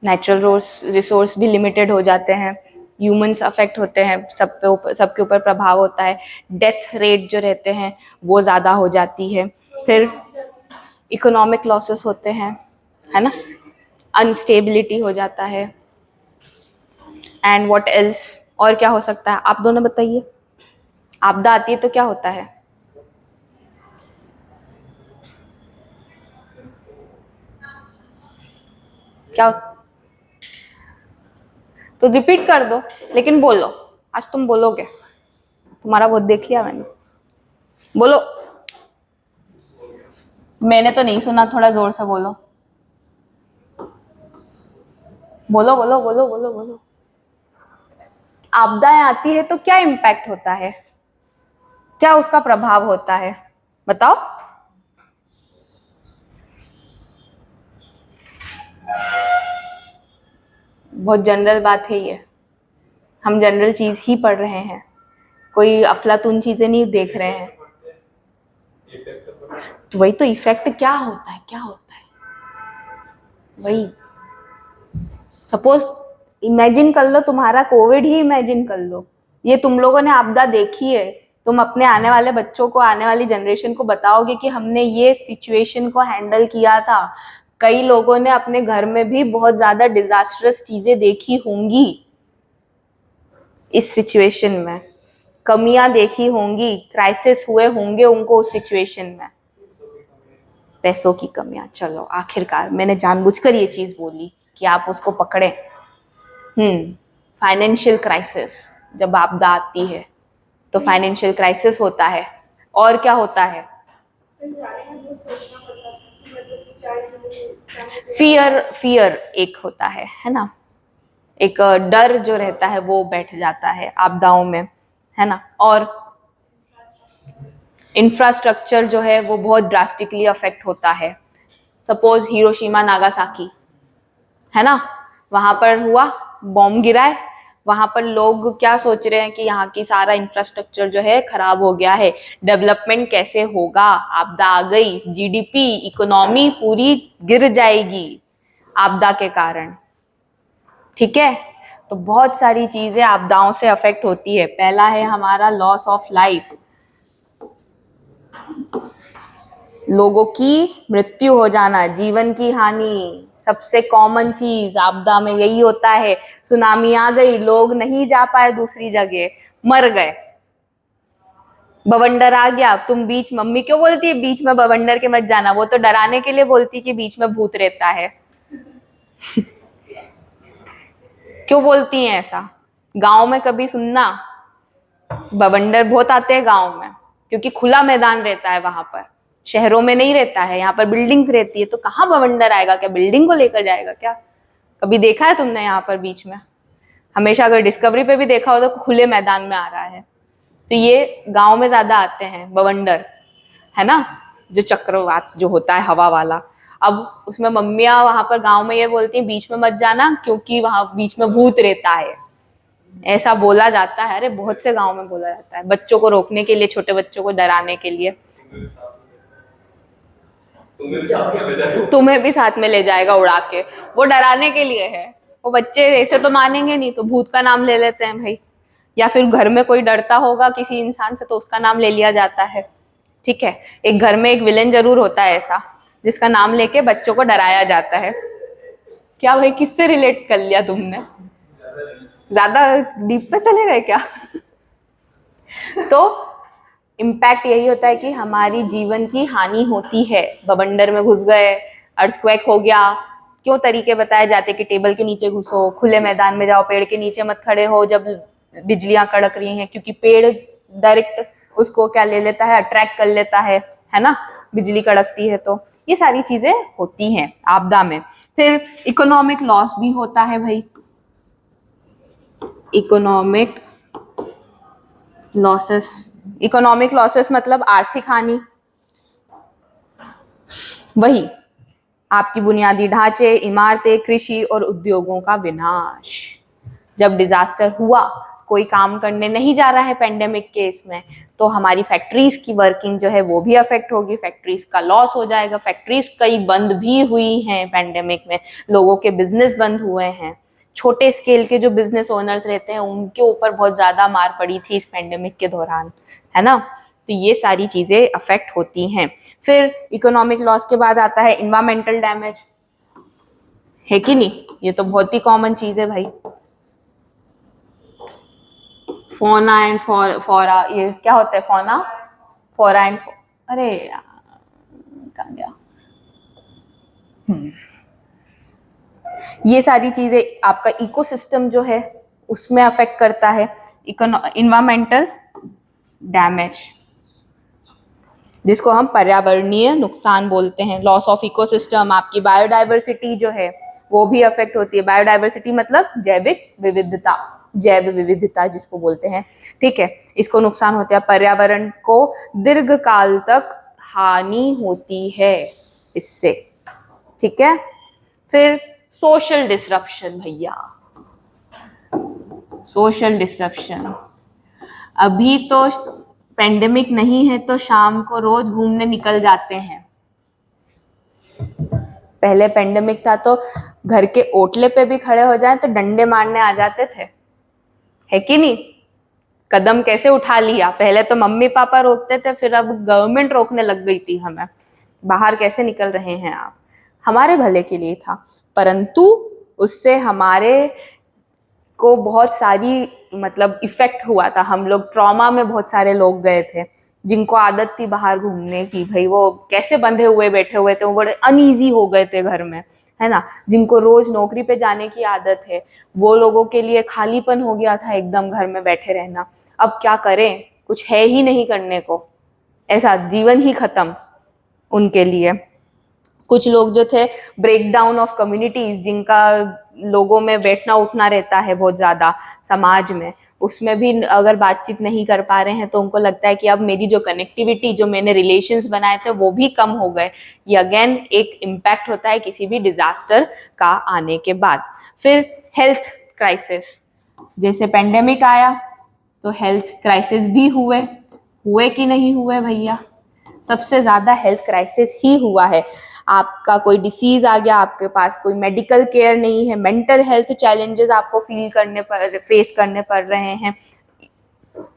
नेचुरल रिसोर्स भी लिमिटेड हो जाते हैं, ह्यूमंस अफेक्ट होते हैं, सबके ऊपर प्रभाव होता है, डेथ रेट जो रहते हैं वो ज़्यादा हो जाती है, फिर इकोनॉमिक लॉसेस होते हैं, है ना? अनस्टेबिलिटी हो जाता है, एंड व्हाट एल्स, और क्या हो सकता है? आप दोनों बताइए, आपदा आती है तो क्या होता है? क्या? तो रिपीट कर दो, लेकिन बोलो। आज तुम बोलोगे, तुम्हारा बहुत देख लिया मैंने। बोलो। मैंने तो नहीं सुना, थोड़ा जोर से बोलो। बोलो बोलो बोलो बोलो बोलो। आपदाएं आती है तो क्या इम्पैक्ट होता है, क्या उसका प्रभाव होता है, बताओ। बहुत जनरल बात है ये, हम जनरल चीज ही पढ़ रहे हैं, कोई अफलातून चीजें नहीं देख रहे हैं। तो वही तो इफेक्ट क्या होता है, क्या होता है वही। सपोज इमेजिन कर लो, तुम्हारा कोविड ही इमेजिन कर लो, ये तुम लोगों ने आपदा देखी है, तुम अपने आने वाले बच्चों को, आने वाली जनरेशन को बताओगे कि हमने ये सिचुएशन को हैंडल किया था। कई लोगों ने अपने घर में भी बहुत ज्यादा डिजास्टरस चीजें देखी होंगी, इस सिचुएशन में कमियां देखी होंगी, क्राइसिस हुए होंगे उनको उस सिचुएशन में, पैसों की कमियां। चलो आखिरकार मैंने जानबूझकर ये चीज बोली कि आप उसको पकड़े। फाइनेंशियल क्राइसिस, जब आपदा आती है तो फाइनेंशियल क्राइसिस होता है। और क्या होता है? फियर एक होता है ना, एक डर जो रहता है वो बैठ जाता है आपदाओं में, है ना। और इंफ्रास्ट्रक्चर जो है वो बहुत ड्रास्टिकली अफेक्ट होता है। सपोज हिरोशिमा नागासाकी है ना, वहां पर हुआ, बॉम्ब गिरा है, वहां पर लोग क्या सोच रहे हैं कि यहाँ की सारा इंफ्रास्ट्रक्चर जो है खराब हो गया है, डेवलपमेंट कैसे होगा, आपदा आ गई, जीडीपी इकोनॉमी पूरी गिर जाएगी आपदा के कारण। ठीक है, तो बहुत सारी चीजें आपदाओं से अफेक्ट होती है। पहला है हमारा लॉस ऑफ लाइफ, लोगों की मृत्यु हो जाना, जीवन की हानि। सबसे कॉमन चीज आपदा में यही होता है। सुनामी आ गई, लोग नहीं जा पाए दूसरी जगह, मर गए। बवंडर आ गया, तुम बीच, मम्मी क्यों बोलती है बीच में बवंडर के मत जाना, वो तो डराने के लिए बोलती कि बीच में भूत रहता है। क्यों बोलती हैं ऐसा? गांव में कभी सुनना, बवंडर बहुत आते हैं गांव में, क्योंकि खुला मैदान रहता है वहां पर, शहरों में नहीं रहता है, यहाँ पर बिल्डिंग्स रहती है, तो कहाँ बवंडर आएगा, क्या बिल्डिंग को लेकर जाएगा क्या? कभी देखा है तुमने यहाँ पर बीच में? हमेशा अगर डिस्कवरी पे भी देखा हो तो खुले मैदान में आ रहा है। तो ये गांव में ज्यादा आते हैं बवंडर, है ना, जो चक्रवात जो होता है हवा वाला। अब उसमें मम्मियां वहां पर गांव में ये बोलती हैं बीच में मत जाना, क्योंकि वहां बीच में भूत रहता है, ऐसा बोला जाता है। अरे बहुत से गांव में बोला जाता है, बच्चों को रोकने के लिए, छोटे बच्चों को डराने के लिए। तुम्हें भी साथ में ले जाएगा उड़ा के, वो डराने के लिए है। वो बच्चे ऐसे तो मानेंगे नहीं, तो भूत का नाम ले लेते हैं भाई, या फिर घर में कोई डरता होगा किसी इंसान से तो उसका नाम ले लिया जाता है। ठीक है, एक घर में एक विलेन जरूर होता है ऐसा, जिसका नाम लेके बच्चों को डराया जाता है। क्या भाई, किससे रिलेट कर लिया तुमने? ज्यादा डीप पे चले गए क्या? तो इम्पैक्ट यही होता है कि हमारी जीवन की हानि होती है। बवंडर में घुस गए, अर्थक्वेक हो गया, क्यों तरीके बताए जाते कि टेबल के नीचे घुसो, खुले मैदान में जाओ, पेड़ के नीचे मत खड़े हो जब बिजलियां कड़क रही हैं, क्योंकि पेड़ डायरेक्ट उसको क्या ले लेता है, अट्रैक्ट कर लेता है ना, बिजली कड़कती है। तो ये सारी चीजें होती हैं आपदा में। फिर इकोनॉमिक लॉस भी होता है भाई, इकोनॉमिक लॉसेस। इकोनॉमिक लॉसेस मतलब आर्थिक हानि, वही आपकी बुनियादी ढांचे, इमारतें, कृषि और उद्योगों का विनाश। जब डिजास्टर हुआ, कोई काम करने नहीं जा रहा है पेंडेमिक केस में, तो हमारी फैक्ट्रीज की वर्किंग जो है वो भी अफेक्ट होगी, फैक्ट्रीज का लॉस हो जाएगा। फैक्ट्रीज कई बंद भी हुई हैं पेंडेमिक में, लोगों के बिजनेस बंद हुए हैं। छोटे स्केल के जो बिजनेस ओनर्स रहते हैं उनके ऊपर बहुत ज्यादा मार पड़ी थी इस पेंडेमिक के दौरान, है ना। तो ये सारी चीजें अफेक्ट होती हैं। फिर इकोनॉमिक लॉस के बाद आता है इन्वायरमेंटल डैमेज, है कि नहीं? ये तो बहुत ही कॉमन चीज है भाई। फोना एंड फोरा, ये क्या होता है? फोना, फोरा एंड अरे कहाँ गया? ये सारी चीजें आपका इकोसिस्टम जो है उसमें अफेक्ट करता है। इन्वायरमेंटल डैमेज, जिसको हम पर्यावरणीय नुकसान बोलते हैं। लॉस ऑफ इकोसिस्टम, आपकी बायोडाइवर्सिटी जो है वो भी अफेक्ट होती है। बायोडाइवर्सिटी मतलब जैविक विविधता, जैव विविधता जिसको बोलते हैं, ठीक है, इसको नुकसान होता है। पर्यावरण को दीर्घ काल तक हानि होती है इससे, ठीक है। फिर सोशल डिसरप्शन भैया, सोशल डिसरप्शन। अभी तो पेंडेमिक नहीं है तो शाम को रोज घूमने निकल जाते हैं। पहले पेंडेमिक था तो घर के ओटले पे भी खड़े हो जाए तो डंडे मारने आ जाते थे, है कि नहीं? कदम कैसे उठा लिया, पहले तो मम्मी पापा रोकते थे, फिर अब गवर्नमेंट रोकने लग गई थी हमें, बाहर कैसे निकल रहे हैं आप। हमारे भले के लिए था, परंतु उससे हमारे को बहुत सारी मतलब इफेक्ट हुआ था। हम लोग ट्रॉमा में बहुत सारे लोग गए थे जिनको आदत थी बाहर घूमने की, भाई वो कैसे बंधे हुए बैठे हुए थे, वो बड़े अनईजी हो गए थे घर में, है ना। जिनको रोज नौकरी पे जाने की आदत है वो लोगों के लिए खालीपन हो गया था एकदम घर में बैठे रहना। अब क्या करें, कुछ है ही नहीं करने को, ऐसा जीवन ही खत्म उनके लिए। कुछ लोग जो थे ब्रेक डाउन ऑफ कम्युनिटीज, जिनका लोगों में बैठना उठना रहता है बहुत ज्यादा समाज में, उसमें भी अगर बातचीत नहीं कर पा रहे हैं तो उनको लगता है कि अब मेरी जो कनेक्टिविटी, जो मैंने रिलेशंस बनाए थे वो भी कम हो गए। ये अगेन एक इम्पैक्ट होता है किसी भी डिजास्टर का आने के बाद। फिर हेल्थ क्राइसिस, जैसे पेंडेमिक आया तो हेल्थ क्राइसिस भी हुए कि नहीं हुए भैया? सबसे ज्यादा हेल्थ क्राइसिस ही हुआ है। आपका कोई डिसीज आ गया, आपके पास कोई मेडिकल केयर नहीं है, मेंटल हेल्थ चैलेंजेस आपको फेस करने पड़ रहे हैं।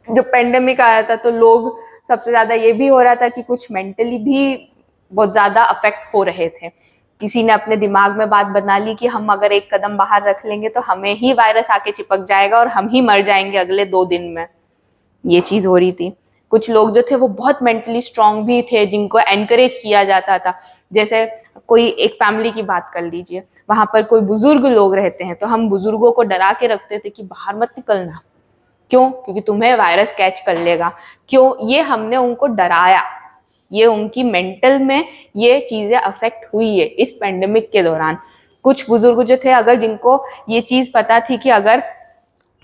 जब पेंडेमिक आया था तो लोग, सबसे ज्यादा ये भी हो रहा था कि कुछ मेंटली भी बहुत ज्यादा अफेक्ट हो रहे थे। किसी ने अपने दिमाग में बात बना ली कि हम अगर एक कदम बाहर रख लेंगे तो हमें ही वायरस आके चिपक जाएगा और हम ही मर जाएंगे अगले 2 दिन में। ये चीज हो रही थी। कुछ लोग जो थे वो बहुत मेंटली स्ट्रांग भी थे, जिनको एनकरेज किया जाता था। जैसे कोई एक फैमिली की बात कर लीजिए, वहां पर कोई बुजुर्ग लोग रहते हैं तो हम बुजुर्गों को डरा के रखते थे कि बाहर मत निकलना, क्यों? क्योंकि तुम्हें वायरस कैच कर लेगा। क्यों? ये हमने उनको डराया, ये उनकी मेंटल में ये चीजें अफेक्ट हुई है इस पेंडेमिक के दौरान। कुछ बुजुर्ग जो थे, अगर जिनको ये चीज पता थी कि अगर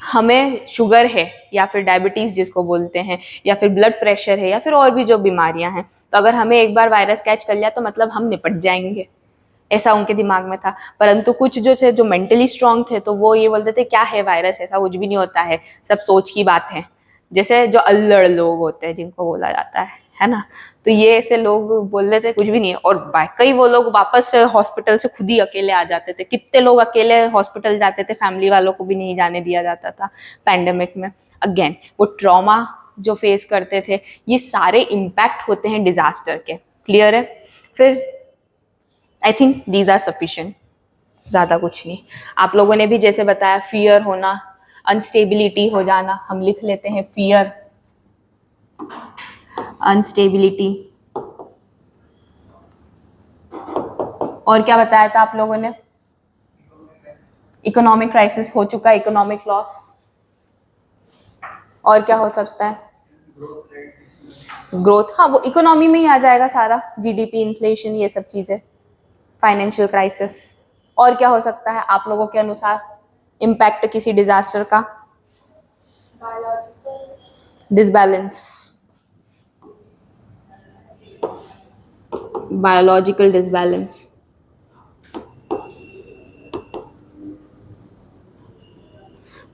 हमें शुगर है या फिर डायबिटीज जिसको बोलते हैं, या फिर ब्लड प्रेशर है, या फिर और भी जो बीमारियां हैं, तो अगर हमें एक बार वायरस कैच कर लिया तो मतलब हम निपट जाएंगे, ऐसा उनके दिमाग में था। परंतु कुछ जो थे, जो मेंटली स्ट्रांग थे, तो वो ये बोलते थे क्या है वायरस, ऐसा कुछ भी नहीं होता है, सब सोच की बात है। जैसे जो अल्लड़ लोग होते हैं जिनको बोला जाता है ना, तो ये ऐसे लोग बोल रहे थे कुछ भी नहीं है। और कई वो लोग वापस से हॉस्पिटल से खुद ही अकेले आ जाते थे। कितने लोग अकेले हॉस्पिटल जाते थे, फैमिली वालों को भी नहीं जाने दिया जाता था पैंडेमिक में। अगेन वो ट्रॉमा जो फेस करते थे, ये सारे इम्पैक्ट होते हैं डिजास्टर के। क्लियर है? फिर I think these are sufficient, ज़्यादा कुछ नहीं। आप लोगों ने भी जैसे बताया, फियर होना, अनस्टेबिलिटी हो जाना, हम लिख लेते हैं फियर, अनस्टेबिलिटी। और क्या बताया था आप लोगों ने? इकोनॉमिक क्राइसिस हो चुका है, इकोनॉमिक लॉस। और क्या हो सकता है? ग्रोथ, हाँ वो इकोनॉमी में ही आ जाएगा सारा, जीडीपी, इन्फ्लेशन, ये सब चीजें, फाइनेंशियल क्राइसिस। और क्या हो सकता है आप लोगों के अनुसार इम्पैक्ट किसी डिजास्टर का? Disbalance, biological disbalance.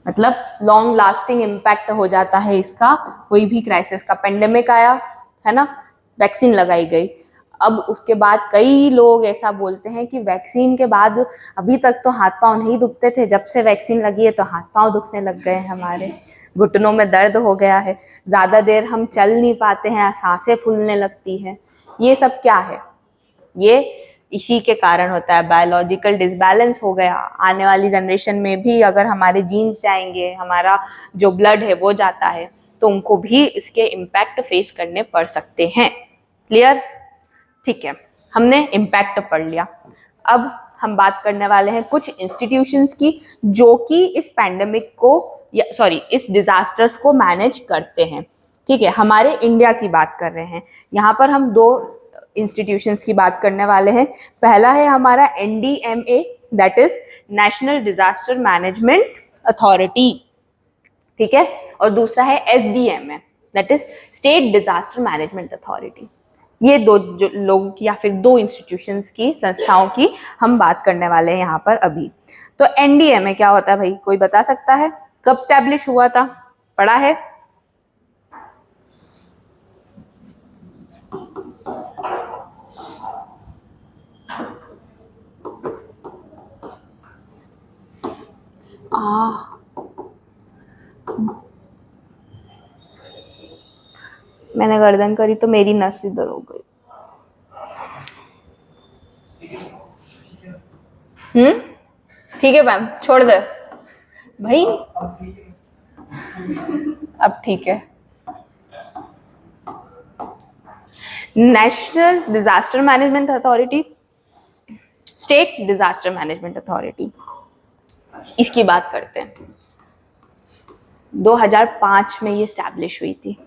मतलब लॉन्ग लास्टिंग इम्पैक्ट हो जाता है इसका, कोई भी क्राइसिस का। पेंडेमिक आया है ना, वैक्सीन लगाई गई, अब उसके बाद कई लोग ऐसा बोलते हैं कि वैक्सीन के बाद अभी तक तो हाथ पांव नहीं दुखते थे, जब से वैक्सीन लगी है तो हाथ पांव दुखने लग गए हैं, हमारे घुटनों में दर्द हो गया है, ज़्यादा देर हम चल नहीं पाते हैं, सांसें फूलने लगती हैं। ये सब क्या है? ये इसी के कारण होता है, बायोलॉजिकल डिसबैलेंस हो गया। आने वाली जनरेशन में भी अगर हमारे जीन्स जाएंगे, हमारा जो ब्लड है वो जाता है, तो उनको भी इसके इम्पैक्ट फेस करने पड़ सकते हैं। क्लियर? ठीक है, हमने इम्पैक्ट पढ़ लिया। अब हम बात करने वाले हैं कुछ इंस्टीट्यूशंस की जो कि इस पैंडेमिक को इस डिजास्टर्स को मैनेज करते हैं। ठीक है, हमारे इंडिया की बात कर रहे हैं। यहाँ पर हम दो इंस्टीट्यूशंस की बात करने वाले हैं। पहला है हमारा NDMA, that is national disaster management authority. ठीक है, और दूसरा है SDMA, that is state disaster management authority. ये दो जो लोगों की या फिर दो इंस्टीट्यूशंस की, संस्थाओं की हम बात करने वाले हैं यहाँ पर अभी। तो NDMA क्या होता है भाई, कोई बता सकता है? कब स्टैब्लिश हुआ था, पढ़ा है? मैंने गर्दन करी तो मेरी नस इधर हो गई। ठीक है मैम, छोड़ दे भाई। अब ठीक है। National disaster management authority, state disaster management authority, इसकी बात करते हैं। 2005 में ये स्टैब्लिश हुई थी।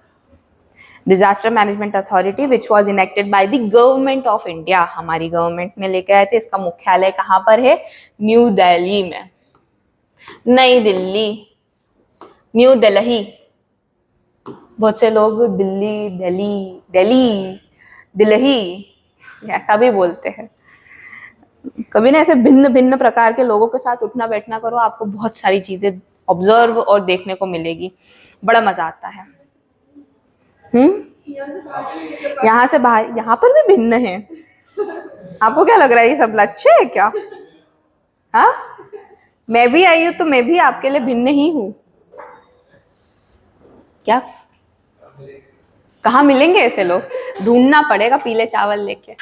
Disaster management authority which was enacted by the government of India, हमारी गवर्नमेंट ने लेकर आए थे। इसका मुख्यालय कहाँ पर है? न्यू दिल्ली में। नई दिल्ली, न्यू दिल्ली। बहुत से लोग दिल्ली, दिल्ली, दिल्ली, दिल्ली ऐसा भी बोलते हैं। कभी ना ऐसे भिन्न भिन्न प्रकार के लोगों के साथ उठना बैठना करो, आपको बहुत सारी चीजें ऑब्जर्व और देखने को मिलेगी, बड़ा मजा आता है। यहाँ से बाहर, यहाँ पर भी भिन्न है। आपको क्या लग रहा है ये सब अच्छे है क्या? हाँ, मैं भी आई हूं तो मैं भी आपके लिए भिन्न ही हूं क्या? कहाँ मिलेंगे ऐसे लोग? ढूंढना पड़ेगा पीले चावल लेके।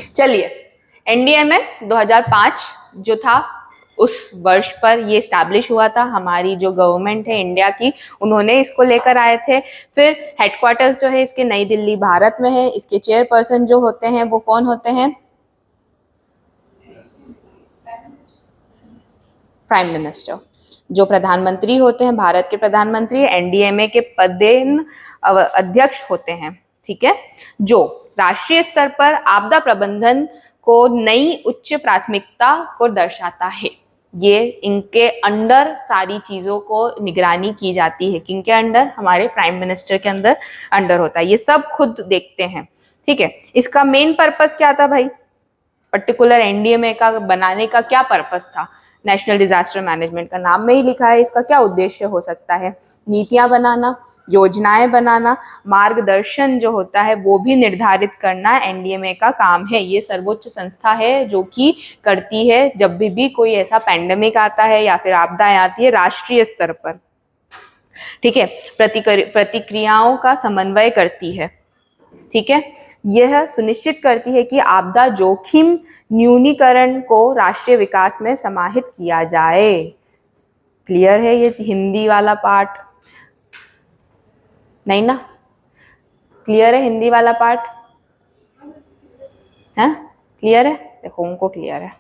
चलिए, NDMA 2005 जो था उस वर्ष पर ये स्टैब्लिश हुआ था। हमारी जो गवर्नमेंट है इंडिया की, उन्होंने इसको लेकर आए थे। फिर हेडक्वार्टर्स जो है इसके नई दिल्ली भारत में है। इसके चेयरपर्सन जो होते हैं वो कौन होते हैं? Prime minister. जो प्रधानमंत्री होते हैं, भारत के प्रधानमंत्री NDMA के पदेन अध्यक्ष होते हैं। ठीक है, जो राष्ट्रीय स्तर पर आपदा प्रबंधन को नई उच्च प्राथमिकता को दर्शाता है। ये इनके अंडर सारी चीजों को निगरानी की जाती है। किनके अंडर? हमारे प्राइम मिनिस्टर के अंडर होता है। ये सब खुद देखते हैं। ठीक है, इसका मेन पर्पस क्या था भाई? पर्टिकुलर NDMA का बनाने का क्या पर्पस था? नेशनल डिजास्टर मैनेजमेंट का नाम में ही लिखा है, इसका क्या उद्देश्य हो सकता है? नीतियां बनाना, योजनाएं बनाना, मार्गदर्शन जो होता है वो भी निर्धारित करना NDMA का काम है। ये सर्वोच्च संस्था है जो कि करती है जब भी कोई ऐसा पैंडेमिक आता है या फिर आपदाएं आती है राष्ट्रीय स्तर पर। ठीक है, प्रतिक्रियाओं का समन्वय करती है। ठीक है, यह सुनिश्चित करती है कि आपदा जोखिम न्यूनीकरण को राष्ट्रीय विकास में समाहित किया जाए। क्लियर है ये हिंदी वाला पार्ट? नहीं ना? क्लियर है हिंदी वाला पार्ट? है क्लियर है? देखो उनको क्लियर है,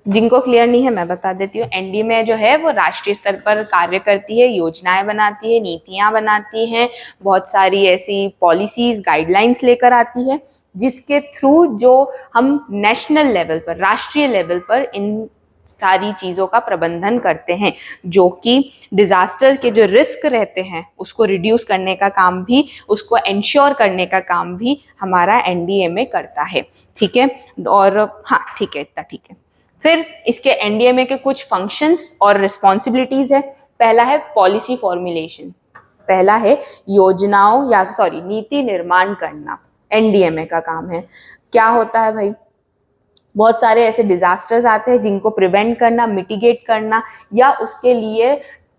जिनको क्लियर नहीं है मैं बता देती हूँ। NDMA जो है वो राष्ट्रीय स्तर पर कार्य करती है, योजनाएं बनाती है, नीतियां बनाती हैं, बहुत सारी ऐसी पॉलिसीज, गाइडलाइंस लेकर आती है, जिसके थ्रू जो हम नेशनल लेवल पर, राष्ट्रीय लेवल पर इन सारी चीज़ों का प्रबंधन करते हैं, जो कि डिजास्टर के जो रिस्क रहते हैं उसको रिड्यूस करने का काम भी, उसको इंश्योर करने का काम भी हमारा NDMA करता है। ठीक है, और हाँ ठीक है, इतना ठीक है। फिर इसके NDMA के कुछ फंक्शंस और रिस्पॉन्सिबिलिटीज है। पहला है पॉलिसी फॉर्मुलेशन, पहला है योजनाओं या नीति निर्माण करना, NDMA का काम है। क्या होता है भाई? बहुत सारे ऐसे डिजास्टर्स आते हैं जिनको प्रिवेंट करना, मिटिगेट करना, या उसके लिए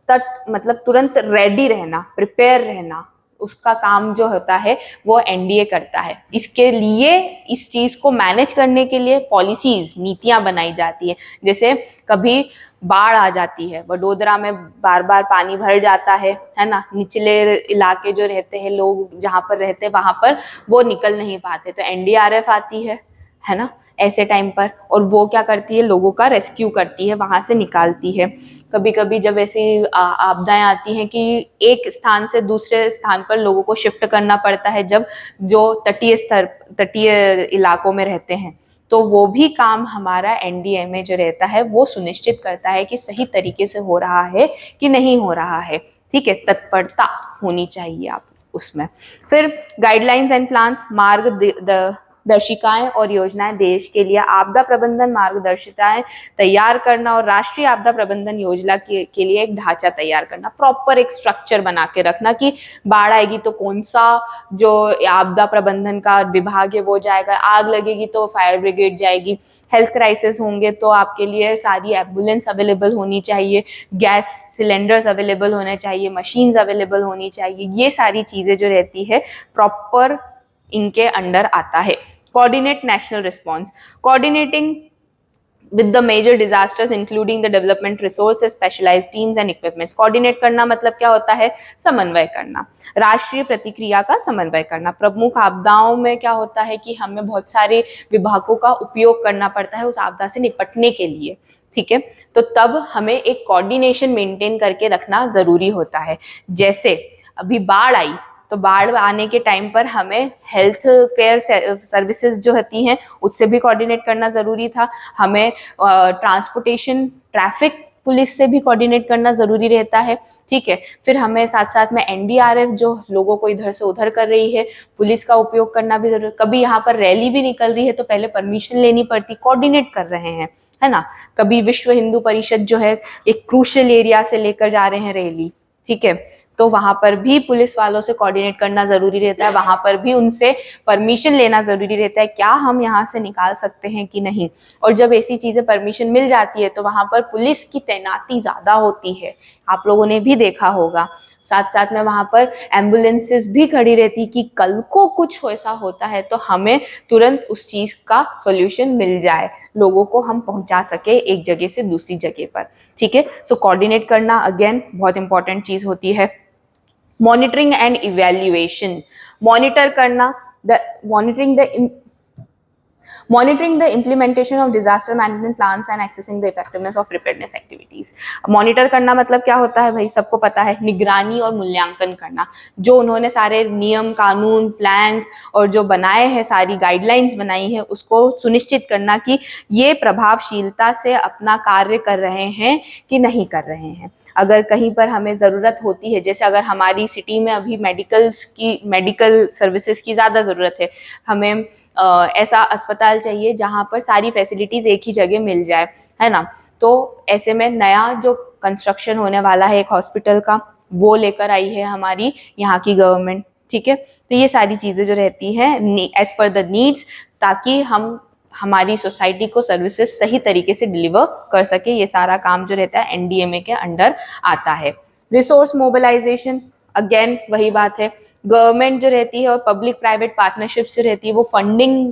तुरंत रेडी रहना, प्रिपेयर रहना, उसका काम जो होता है वो NDA करता है। इसके लिए, इस चीज को मैनेज करने के लिए पॉलिसीज, नीतियां बनाई जाती है। जैसे कभी बाढ़ आ जाती है, वडोदरा में बार बार पानी भर जाता है ना, निचले इलाके जो रहते हैं लोग, जहाँ पर रहते हैं वहां पर वो निकल नहीं पाते, तो NDRF आती है ना। ऐसे टाइम पर, और वो क्या करती है, लोगों का रेस्क्यू करती है, वहाँ से निकालती है। कभी कभी जब ऐसी आपदाएं आती हैं कि एक स्थान से दूसरे स्थान पर लोगों को शिफ्ट करना पड़ता है, जब जो तटीय इलाकों में रहते हैं, तो वो भी काम हमारा एनडीएमए जो रहता है वो सुनिश्चित करता है कि सही तरीके से हो रहा है कि नहीं हो रहा है। ठीक है, तत्परता होनी चाहिए आप उसमें। फिर गाइडलाइंस एंड प्लान्स, मार्गदर्शिकाएं और योजनाएं, देश के लिए आपदा प्रबंधन मार्गदर्शिकाएं तैयार करना और राष्ट्रीय आपदा प्रबंधन योजना के लिए एक ढांचा तैयार करना, प्रॉपर एक स्ट्रक्चर बना के रखना कि बाढ़ आएगी तो कौन सा जो आपदा प्रबंधन का विभाग है वो जाएगा, आग लगेगी तो फायर ब्रिगेड जाएगी, हेल्थ क्राइसिस होंगे तो आपके लिए सारी एम्बुलेंस अवेलेबल होनी चाहिए, गैस सिलेंडर्स अवेलेबल होने चाहिए, मशीन्स अवेलेबल होनी चाहिए। ये सारी चीज़ें जो रहती है प्रॉपर इनके अंडर आता है। Coordinate national response, coordinating with the major disasters including the development resources, specialized teams and equipments। Coordinate करना मतलब क्या होता है, समन्वय करना, राष्ट्रीय प्रतिक्रिया का समन्वय करना। प्रमुख आपदाओं में क्या होता है कि हमें बहुत सारे विभागों का उपयोग करना पड़ता है उस आपदा से निपटने के लिए। ठीक है, तो तब हमें एक कोऑर्डिनेशन मेंटेन करके रखना जरूरी होता है। जैसे अभी बाढ़ आई, तो बाढ़ आने के टाइम पर हमें हेल्थ केयर सर्विसेज जो होती हैं उससे भी कोऑर्डिनेट करना ज़रूरी था, हमें ट्रांसपोर्टेशन ट्रैफिक पुलिस से भी कोऑर्डिनेट करना ज़रूरी रहता है। ठीक है, फिर हमें साथ साथ में एनडीआरएफ जो लोगों को इधर से उधर कर रही है, पुलिस का उपयोग करना भी जरूरी। कभी यहाँ पर रैली भी निकल रही है तो पहले परमिशन लेनी पड़ती, कोऑर्डिनेट कर रहे हैं, है ना। कभी विश्व हिंदू परिषद जो है एक क्रूशल एरिया से लेकर जा रहे हैं रैली, ठीक है, तो वहां पर भी पुलिस वालों से कोऑर्डिनेट करना जरूरी रहता है, वहां पर भी उनसे परमिशन लेना जरूरी रहता है, क्या हम यहाँ से निकाल सकते हैं कि नहीं। और जब ऐसी चीजें परमिशन मिल जाती है तो वहां पर पुलिस की तैनाती ज्यादा होती है, आप लोगों ने भी देखा होगा। साथ साथ में वहां पर एम्बुलेंसेस भी खड़ी रहती कि कल को कुछ ऐसा होता है तो हमें तुरंत उस चीज का सॉल्यूशन मिल जाए, लोगों को हम पहुंचा सके एक जगह से दूसरी जगह पर। ठीक है, सो कोऑर्डिनेट करना अगेन बहुत इंपॉर्टेंट चीज होती है। मॉनिटरिंग एंड इवैल्यूएशन, मॉनिटर करना, monitoring the implementation of disaster management plans and assessing the effectiveness of preparedness activities। Monitor करना मतलब क्या होता है भाई, सबको पता है, निगरानी और मूल्यांकन करना। जो उन्होंने सारे नियम कानून प्लान्स और जो बनाए हैं, सारी गाइडलाइंस बनाई है, उसको सुनिश्चित करना कि ये प्रभावशीलता से अपना कार्य कर रहे हैं कि नहीं कर रहे हैं। अगर कहीं पर हमें ज़रूरत होती है, जैसे अगर हमारी सिटी में अभी मेडिकल सर्विसेज की ज़्यादा ज़रूरत है, हमें ऐसा अस्पताल चाहिए जहाँ पर सारी फैसिलिटीज़ एक ही जगह मिल जाए, है ना। तो ऐसे में नया जो कंस्ट्रक्शन होने वाला है एक हॉस्पिटल का, वो लेकर आई है हमारी यहाँ की गवर्नमेंट। ठीक है, तो ये सारी चीज़ें जो रहती हैं एज पर द नीड्स, ताकि हम हमारी सोसाइटी को सर्विसेज सही तरीके से डिलीवर कर सके, ये सारा काम जो रहता है एनडीएमए के अंडर आता है। रिसोर्स मोबिलाइजेशन, अगेन वही बात है, गवर्नमेंट जो रहती है और पब्लिक प्राइवेट पार्टनरशिप्स जो रहती है वो फंडिंग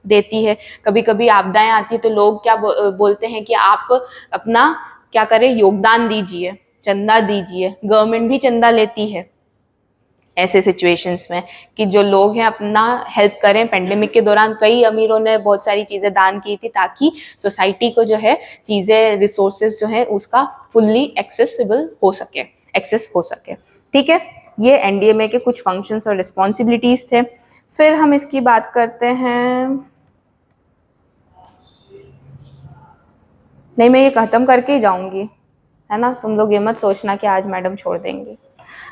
देती है। कभी कभी आपदाएं आती है तो लोग क्या बोलते हैं कि आप अपना क्या करें, योगदान दीजिए, चंदा दीजिए, गवर्नमेंट भी चंदा लेती है ऐसे सिचुएशंस में कि जो लोग हैं अपना हेल्प करें। पेंडेमिक के दौरान कई अमीरों ने बहुत सारी चीज़ें दान की थी ताकि सोसाइटी को जो है चीज़ें, रिसोर्सेज जो है उसका फुल्ली एक्सेस हो सके। ठीक है, ये एनडीएमए के कुछ फंक्शंस और रिस्पॉन्सिबिलिटीज़ थे। फिर हम इसकी बात करते हैं, नहीं मैं ये ख़त्म करके ही जाऊँगी, है ना, तुम लोग ये मत सोचना कि आज मैडम छोड़ देंगी।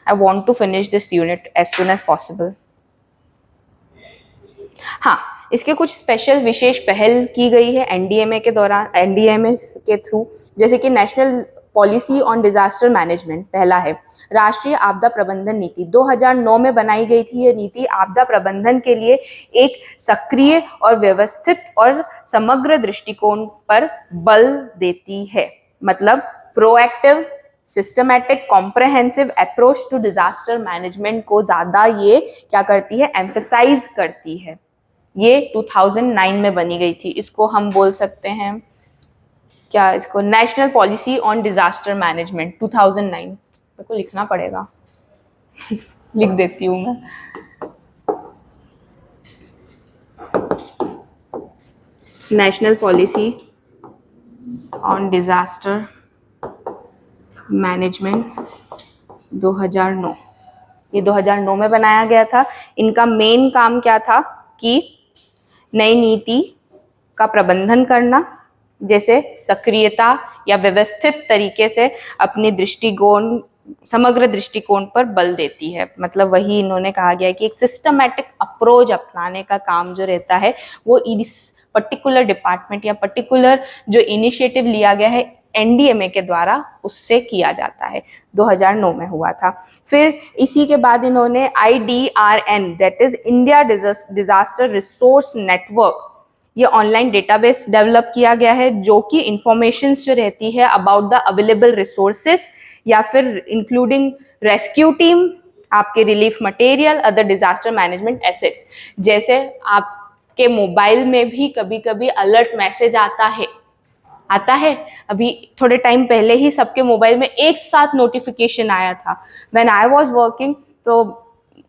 I want to finish this unit as soon as possible। हाँ, इसके कुछ स्पेशल विशेष पहल की गई है एनडीएमए के दौरान, एनडीएमए के थ्रू, जैसे कि national policy on disaster management पहला है। राष्ट्रीय आपदा प्रबंधन नीति 2009 में बनाई गई थी। ये नीति आपदा प्रबंधन के लिए एक सक्रिय और व्यवस्थित और समग्र दृष्टिकोण पर बल देती है, मतलब proactive systematic comprehensive approach to disaster management को ज़्यादा ये क्या करती है, एम्फेसाइज करती है। ये 2009 में बनी गई थी। इसको हम बोल सकते हैं क्या, इसको national policy on disaster management 2009, मेरे को लिखना पड़ेगा लिख देती हूँ मैं। National policy on disaster management 2009, ये 2009 में बनाया गया था। इनका मेन काम क्या था कि नई नीति का प्रबंधन करना, जैसे सक्रियता या व्यवस्थित तरीके से अपनी दृष्टिकोण, समग्र दृष्टिकोण पर बल देती है। मतलब वही इन्होंने कहा गया है कि एक सिस्टमैटिक अप्रोच अपनाने का काम जो रहता है वो इस पर्टिकुलर डिपार्टमेंट या पर्टिकुलर जो इनिशिएटिव लिया गया है एनडीएमए के द्वारा उससे किया जाता है। 2009 में हुआ था। फिर इसी के बाद इन्होंने IDRN, that is India disaster resource network, ये ऑनलाइन डेटाबेस डेवलप किया गया है जो कि इंफॉर्मेशंस जो रहती है अबाउट द अवेलेबल रिसोर्सेस या फिर इंक्लूडिंग रेस्क्यू टीम, आपके relief material, other disaster management assets. जैसे आपके मोबाइल में भी कभी कभी अलर्ट मैसेज आता है। अभी थोड़े टाइम पहले ही सबके मोबाइल में एक साथ नोटिफिकेशन आया था। व्हेन आई वाज वर्किंग, तो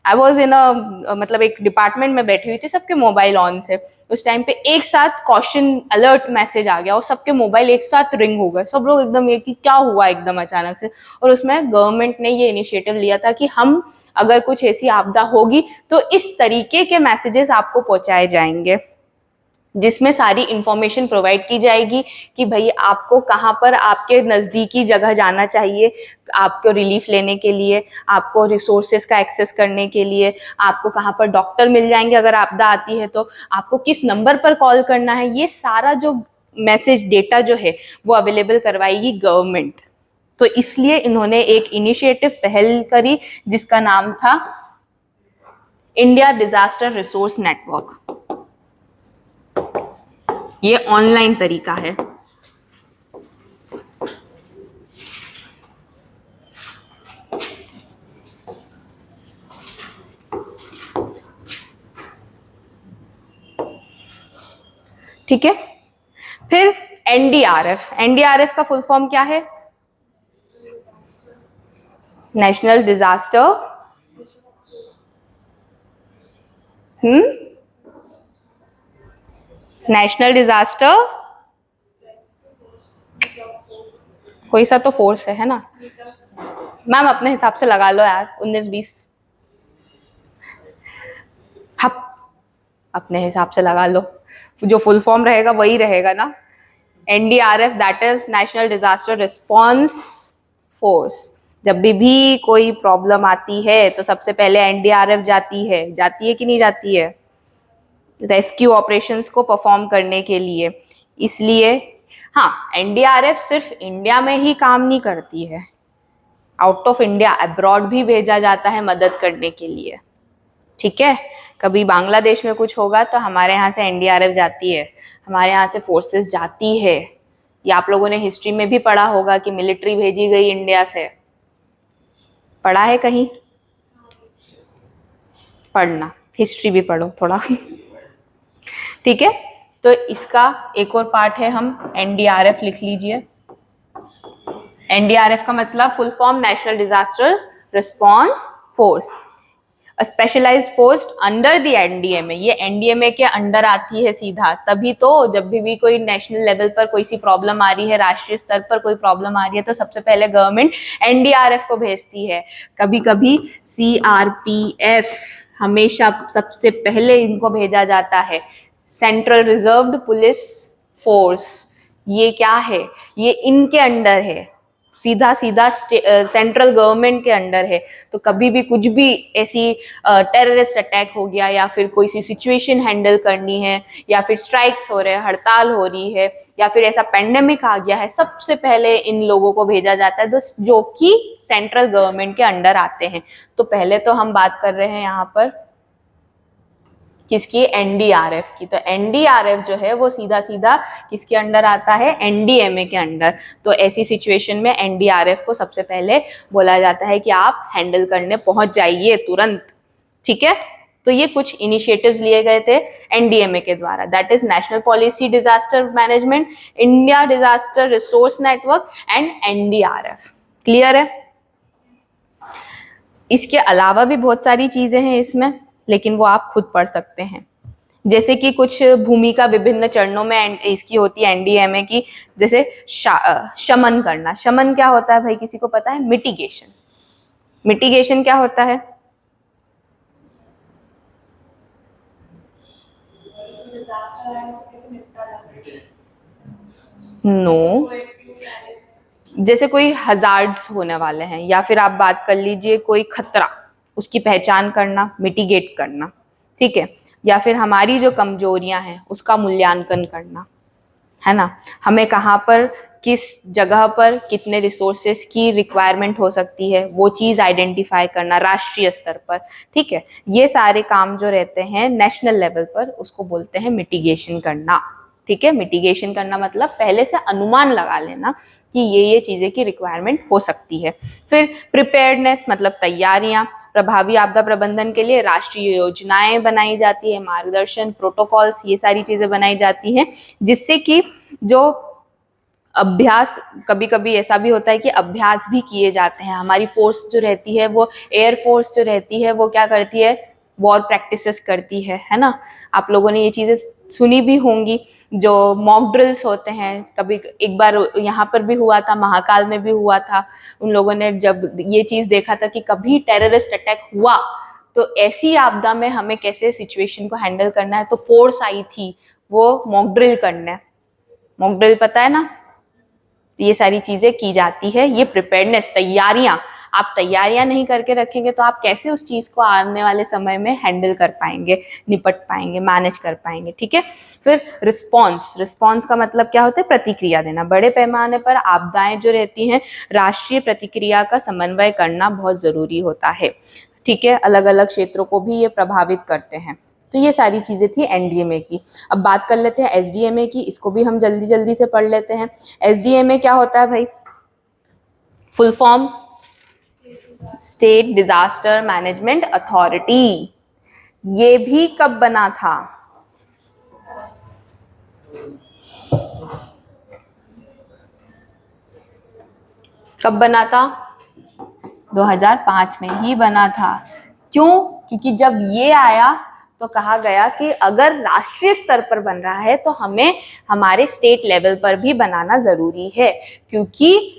आई वाज इन अ मतलब एक डिपार्टमेंट में बैठी हुई थी, सबके मोबाइल ऑन थे। उस टाइम पे एक साथ कॉशन अलर्ट मैसेज आ गया और सबके मोबाइल एक साथ रिंग हो गए। सब लोग एकदम ये कि क्या हुआ एकदम अचानक से। और उसमें गवर्नमेंट ने ये इनिशिएटिव लिया था कि हम अगर कुछ ऐसी आपदा होगी तो इस तरीके के मैसेजेस आपको पहुंचाए जाएंगे, जिसमें सारी इंफॉर्मेशन प्रोवाइड की जाएगी कि भाई आपको कहाँ पर आपके नज़दीकी जगह जाना चाहिए आपको रिलीफ लेने के लिए, आपको रिसोर्सेज का एक्सेस करने के लिए, आपको कहाँ पर डॉक्टर मिल जाएंगे अगर आपदा आती है तो, आपको किस नंबर पर कॉल करना है। ये सारा जो मैसेज डेटा जो है वो अवेलेबल करवाएगी गवर्नमेंट। तो इसलिए इन्होंने एक इनिशिएटिव पहल करी जिसका नाम था इंडिया डिजास्टर रिसोर्स नेटवर्क। ये ऑनलाइन तरीका है। ठीक है। फिर एनडीआरएफ का फुल फॉर्म क्या है? नेशनल डिजास्टर नेशनल डिजास्टर कोई सा तो फोर्स है ना मैम, अपने हिसाब से लगा लो यार, 19-20 हप अपने हिसाब से लगा लो, जो फुल फॉर्म रहेगा वही रहेगा ना। NDRF that is national disaster response force. जब भी कोई प्रॉब्लम आती है तो सबसे पहले एनडीआरएफ जाती है कि नहीं जाती है, रेस्क्यू ऑपरेशंस को परफॉर्म करने के लिए। इसलिए हाँ, एनडीआरएफ सिर्फ इंडिया में ही काम नहीं करती है, आउट ऑफ इंडिया अब्रॉड भी भेजा जाता है मदद करने के लिए। ठीक है, कभी बांग्लादेश में कुछ होगा तो हमारे यहाँ से एनडीआरएफ जाती है, हमारे यहाँ से फोर्सेस जाती है। या आप लोगों ने हिस्ट्री में भी पढ़ा होगा कि मिलिट्री भेजी गई इंडिया से, पढ़ा है कहीं? पढ़ना, हिस्ट्री भी पढ़ो थोड़ा। ठीक है, तो इसका एक और पार्ट है, हम एनडीआरएफ लिख लीजिए। एनडीआरएफ का मतलब full form national disaster response force, specialised force under the NDMA. ये एनडीएमए के अंडर आती है सीधा, तभी तो जब भी कोई नेशनल लेवल पर कोई सी प्रॉब्लम आ रही है, राष्ट्रीय स्तर पर कोई प्रॉब्लम आ रही है, तो सबसे पहले गवर्नमेंट एनडीआरएफ को भेजती है। कभी कभी सीआरपीएफ, हमेशा सबसे पहले इनको भेजा जाता है। सेंट्रल रिजर्व्ड पुलिस फोर्स, ये क्या है? ये इनके अंडर है, सीधा सेंट्रल गवर्नमेंट के अंडर है। तो कभी भी कुछ भी ऐसी टेररिस्ट अटैक हो गया, या फिर कोई सी सिचुएशन हैंडल करनी है, या फिर स्ट्राइक्स हो रहे हैं, हड़ताल हो रही है, या फिर ऐसा पेंडेमिक आ गया है, सबसे पहले इन लोगों को भेजा जाता है जो कि सेंट्रल गवर्नमेंट के अंडर आते हैं। तो पहले तो हम बात कर रहे हैं यहाँ पर किसकी? एनडीआरएफ की। तो एनडीआरएफ जो है वो सीधा किसके अंडर आता है? एनडीएमए के अंडर। तो ऐसी सिचुएशन में एनडीआरएफ को सबसे पहले बोला जाता है कि आप हैंडल करने पहुंच जाइए तुरंत। ठीक है, तो ये कुछ इनिशिएटिव्स लिए गए थे एनडीएमए के द्वारा, that is national policy disaster management, India disaster resource network and NDRF. Clear है? इसके अलावा भी बहुत सारी चीजें हैं इसमें, लेकिन वो आप खुद पढ़ सकते हैं। जैसे कि कुछ भूमिका विभिन्न चरणों में इसकी होती है एनडीएमए की, जैसे शमन करना। शमन क्या होता है भाई, किसी को पता है? मिटिगेशन। मिटिगेशन क्या होता है? डिजास्टर है उसे कैसे निपटा जा सकता है? No, proactive management. जैसे कोई हजार्ड्स होने वाले हैं, या फिर आप बात कर लीजिए कोई खतरा, उसकी पहचान करना, मिटिगेट करना, ठीक है। या फिर हमारी जो कमजोरियां हैं उसका मूल्यांकन करना, है ना। हमें कहाँ पर, किस जगह पर कितने रिसोर्सेस की रिक्वायरमेंट हो सकती है, वो चीज़ आइडेंटिफाई करना राष्ट्रीय स्तर पर, ठीक है। ये सारे काम जो रहते हैं नेशनल लेवल पर, उसको बोलते हैं मिटिगेशन करना, ठीक है। मिटिगेशन करना मतलब पहले से अनुमान लगा लेना कि ये चीज़ें की रिक्वायरमेंट हो सकती है। फिर प्रिपेयर्डनेस मतलब तैयारियां। प्रभावी आपदा प्रबंधन के लिए राष्ट्रीय योजनाएं बनाई जाती है, मार्गदर्शन, प्रोटोकॉल्स, ये सारी चीज़ें बनाई जाती हैं, जिससे कि जो अभ्यास, कभी कभी ऐसा भी होता है कि अभ्यास भी किए जाते हैं। हमारी फोर्स जो रहती है, वो एयर फोर्स जो रहती है, वो क्या करती है, वॉर प्रैक्टिसेस करती है ना। आप लोगों ने ये चीज़ें सुनी भी होंगी, जो मॉक ड्रिल्स होते हैं। कभी एक बार यहाँ पर भी हुआ था, महाकाल में भी हुआ था। उन लोगों ने जब ये चीज़ देखा था कि कभी टेररिस्ट अटैक हुआ तो ऐसी आपदा में हमें कैसे सिचुएशन को हैंडल करना है, तो फोर्स आई थी वो मॉक ड्रिल करना है। मॉक ड्रिल पता है ना? ये सारी चीजें की जाती है। ये प्रिपेयर्डनेस, तैयारियां। आप तैयारियां नहीं करके रखेंगे तो आप कैसे उस चीज को आने वाले समय में हैंडल कर पाएंगे, निपट पाएंगे, मैनेज कर पाएंगे, ठीक है। फिर रिस्पॉन्स। रिस्पॉन्स का मतलब क्या होता है? प्रतिक्रिया देना। बड़े पैमाने पर आपदाएं जो रहती हैं, राष्ट्रीय प्रतिक्रिया का समन्वय करना बहुत जरूरी होता है, ठीक है। अलग अलग क्षेत्रों को भी ये प्रभावित करते हैं। तो ये सारी चीज़ें थी एनडीएमए की। अब बात कर लेते हैं एसडीएमए की, इसको भी हम जल्दी जल्दी से पढ़ लेते हैं। एसडीएमए क्या होता है भाई? Full form state disaster management authority. ये भी कब बना था? कब बना था? 2005 में ही बना था। क्यों? क्योंकि जब ये आया तो कहा गया कि अगर राष्ट्रीय स्तर पर बन रहा है तो हमें हमारे स्टेट लेवल पर भी बनाना जरूरी है, क्योंकि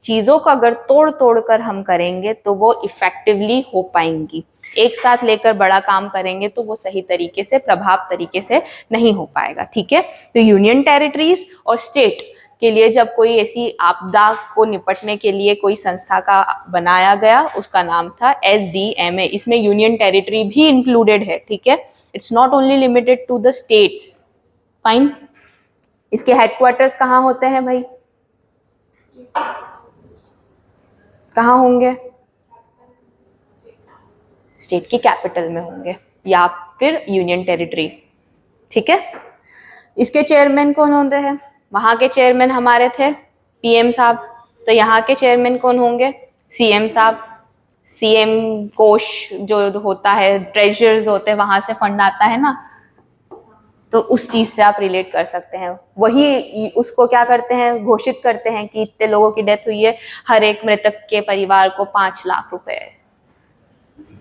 चीजों को अगर तोड़ तोड़ कर हम करेंगे तो वो इफेक्टिवली हो पाएंगी। एक साथ लेकर बड़ा काम करेंगे तो वो सही तरीके से, प्रभाव तरीके से नहीं हो पाएगा, ठीक है। तो यूनियन टेरिटरीज और स्टेट के लिए जब कोई ऐसी आपदा को निपटने के लिए कोई संस्था का बनाया गया, उसका नाम था एसडीएमए। इसमें यूनियन टेरिटरी भी इंक्लूडेड है, ठीक है। It's not only limited to the states. Fine. इसके हेडक्वार्टर्स कहाँ होते हैं भाई? कहाँ होंगे? स्टेट की कैपिटल में होंगे या फिर यूनियन टेरिटरी, ठीक है। इसके चेयरमैन कौन होते हैं? वहां के चेयरमैन हमारे थे पीएम साहब, तो यहाँ के चेयरमैन कौन होंगे? सीएम साहब। सीएम कोष जो होता है, ट्रेजर्स होते हैं, वहां से फंड आता है ना, तो उस चीज से आप रिलेट कर सकते हैं। वही उसको क्या करते हैं, घोषित करते हैं कि इतने लोगों की डेथ हुई है, हर एक मृतक के परिवार को 5 लाख रुपए।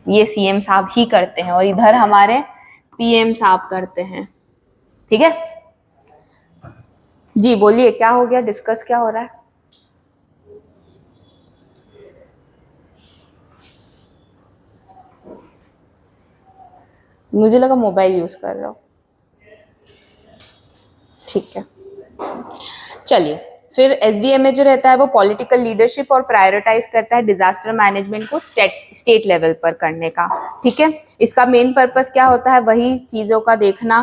ये सीएम साहब ही करते हैं और इधर हमारे पीएम साहब करते हैं, ठीक है। जी बोलिए, क्या हो गया? डिस्कस क्या हो रहा है? मुझे लगा मोबाइल यूज कर रहा हूँ, ठीक है। चलिए, फिर एसडीएमए जो रहता है वो पॉलिटिकल लीडरशिप और प्रायोरिटाइज करता है डिजास्टर मैनेजमेंट को स्टेट लेवल पर करने का, ठीक है। इसका मेन पर्पस क्या होता है? वही चीज़ों का देखना,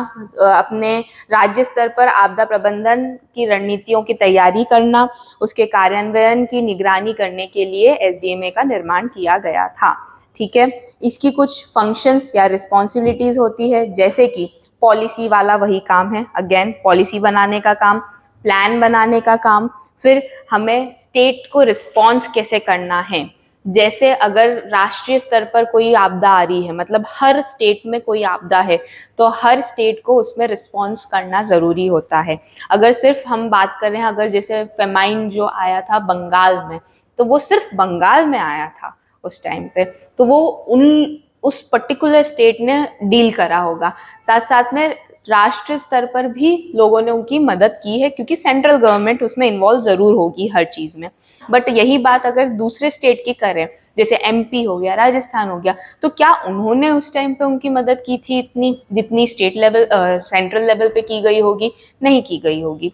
अपने राज्य स्तर पर आपदा प्रबंधन की रणनीतियों की तैयारी करना, उसके कार्यान्वयन की निगरानी करने के लिए एसडीएमए का निर्माण किया गया था, ठीक है। इसकी कुछ फंक्शंस या रिस्पॉन्सिबिलिटीज होती है, जैसे कि पॉलिसी वाला वही काम है, अगेन पॉलिसी बनाने का काम, प्लान बनाने का काम। फिर हमें स्टेट को रिस्पॉन्स कैसे करना है, जैसे अगर राष्ट्रीय स्तर पर कोई आपदा आ रही है, मतलब हर स्टेट में कोई आपदा है, तो हर स्टेट को उसमें रिस्पॉन्स करना ज़रूरी होता है। अगर सिर्फ हम बात कर रहे हैं, अगर जैसे फेमाइन जो आया था बंगाल में, तो वो सिर्फ बंगाल में आया था उस टाइम पे, तो वो उस पर्टिकुलर स्टेट ने डील करा होगा। साथ साथ में राष्ट्रीय स्तर पर भी लोगों ने उनकी मदद की है, क्योंकि सेंट्रल गवर्नमेंट उसमें इन्वॉल्व जरूर होगी हर चीज़ में। बट यही बात अगर दूसरे स्टेट की करें, जैसे एमपी हो गया, राजस्थान हो गया, तो क्या उन्होंने उस टाइम पे उनकी मदद की थी इतनी जितनी स्टेट लेवल सेंट्रल लेवल पे की गई होगी? नहीं की गई होगी।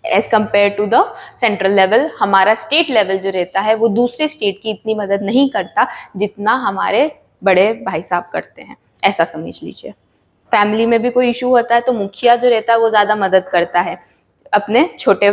As compare to the central level, हमारा स्टेट लेवल जो रहता है वो दूसरे स्टेट की इतनी मदद नहीं करता जितना हमारे बड़े भाई साहब करते हैं, ऐसा समझ लीजिए। फैमिली में भी कोई इशू होता है तो मुखिया जो रहता है वो ज़्यादा मदद करता है अपने छोटे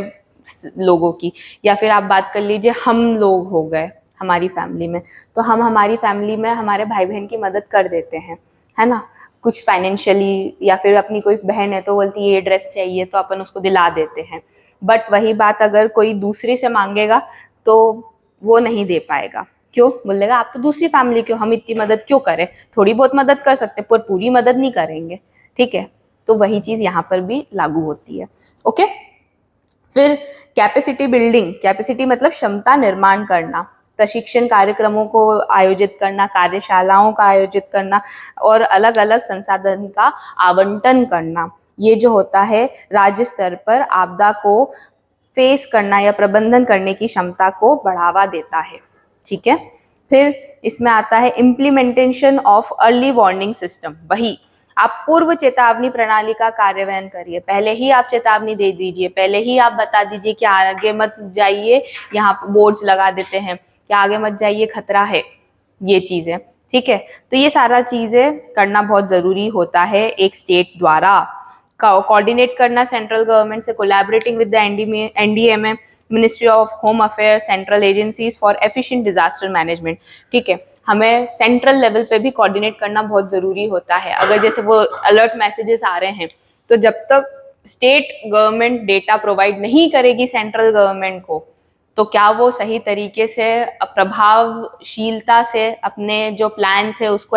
लोगों की। या फिर आप बात कर लीजिए, हम लोग हो गए हमारी फैमिली में, तो हम हमारी फैमिली में हमारे भाई बहन की मदद कर देते हैं, है ना, कुछ फाइनेंशियली, या फिर अपनी कोई बहन है तो बोलती है ये ड्रेस चाहिए तो अपन उसको दिला देते हैं। बट वही बात अगर कोई दूसरे से मांगेगा तो वो नहीं दे पाएगा। क्यों? बोलेगा आप तो दूसरी फैमिली क्यों, हम इतनी मदद क्यों करें, थोड़ी बहुत मदद कर सकते पर पूरी मदद नहीं करेंगे। ठीक है, तो वही चीज़ यहाँ पर भी लागू होती है। ओके, फिर कैपेसिटी बिल्डिंग, कैपेसिटी मतलब क्षमता निर्माण करना, प्रशिक्षण कार्यक्रमों को आयोजित करना, कार्यशालाओं का आयोजित करना और अलग अलग संसाधन का आवंटन करना। ये जो होता है राज्य स्तर पर आपदा को फेस करना या प्रबंधन करने की क्षमता को बढ़ावा देता है। ठीक है, फिर इसमें आता है implementation of early warning system. वही आप पूर्व चेतावनी प्रणाली का कार्यान्वयन करिए, पहले ही आप चेतावनी दे दीजिए, पहले ही आप बता दीजिए कि आगे मत जाइए, यहाँ बोर्ड्स लगा देते हैं कि आगे मत जाइए खतरा है, ये चीज़ें। ठीक है, तो ये सारा चीज़ें करना बहुत ज़रूरी होता है एक स्टेट द्वारा। कोऑर्डिनेट करना सेंट्रल गवर्नमेंट से, collaborating with the NDMA, ministry of home affairs, central agencies for efficient disaster management. ठीक है, हमें सेंट्रल लेवल पे भी कोऑर्डिनेट करना बहुत ज़रूरी होता है। अगर जैसे वो अलर्ट मैसेजेस आ रहे हैं तो जब तक स्टेट गवर्नमेंट डेटा प्रोवाइड नहीं करेगी सेंट्रल गवर्नमेंट को, तो क्या वो सही तरीके से प्रभावशीलता से अपने जो प्लान्स है उसको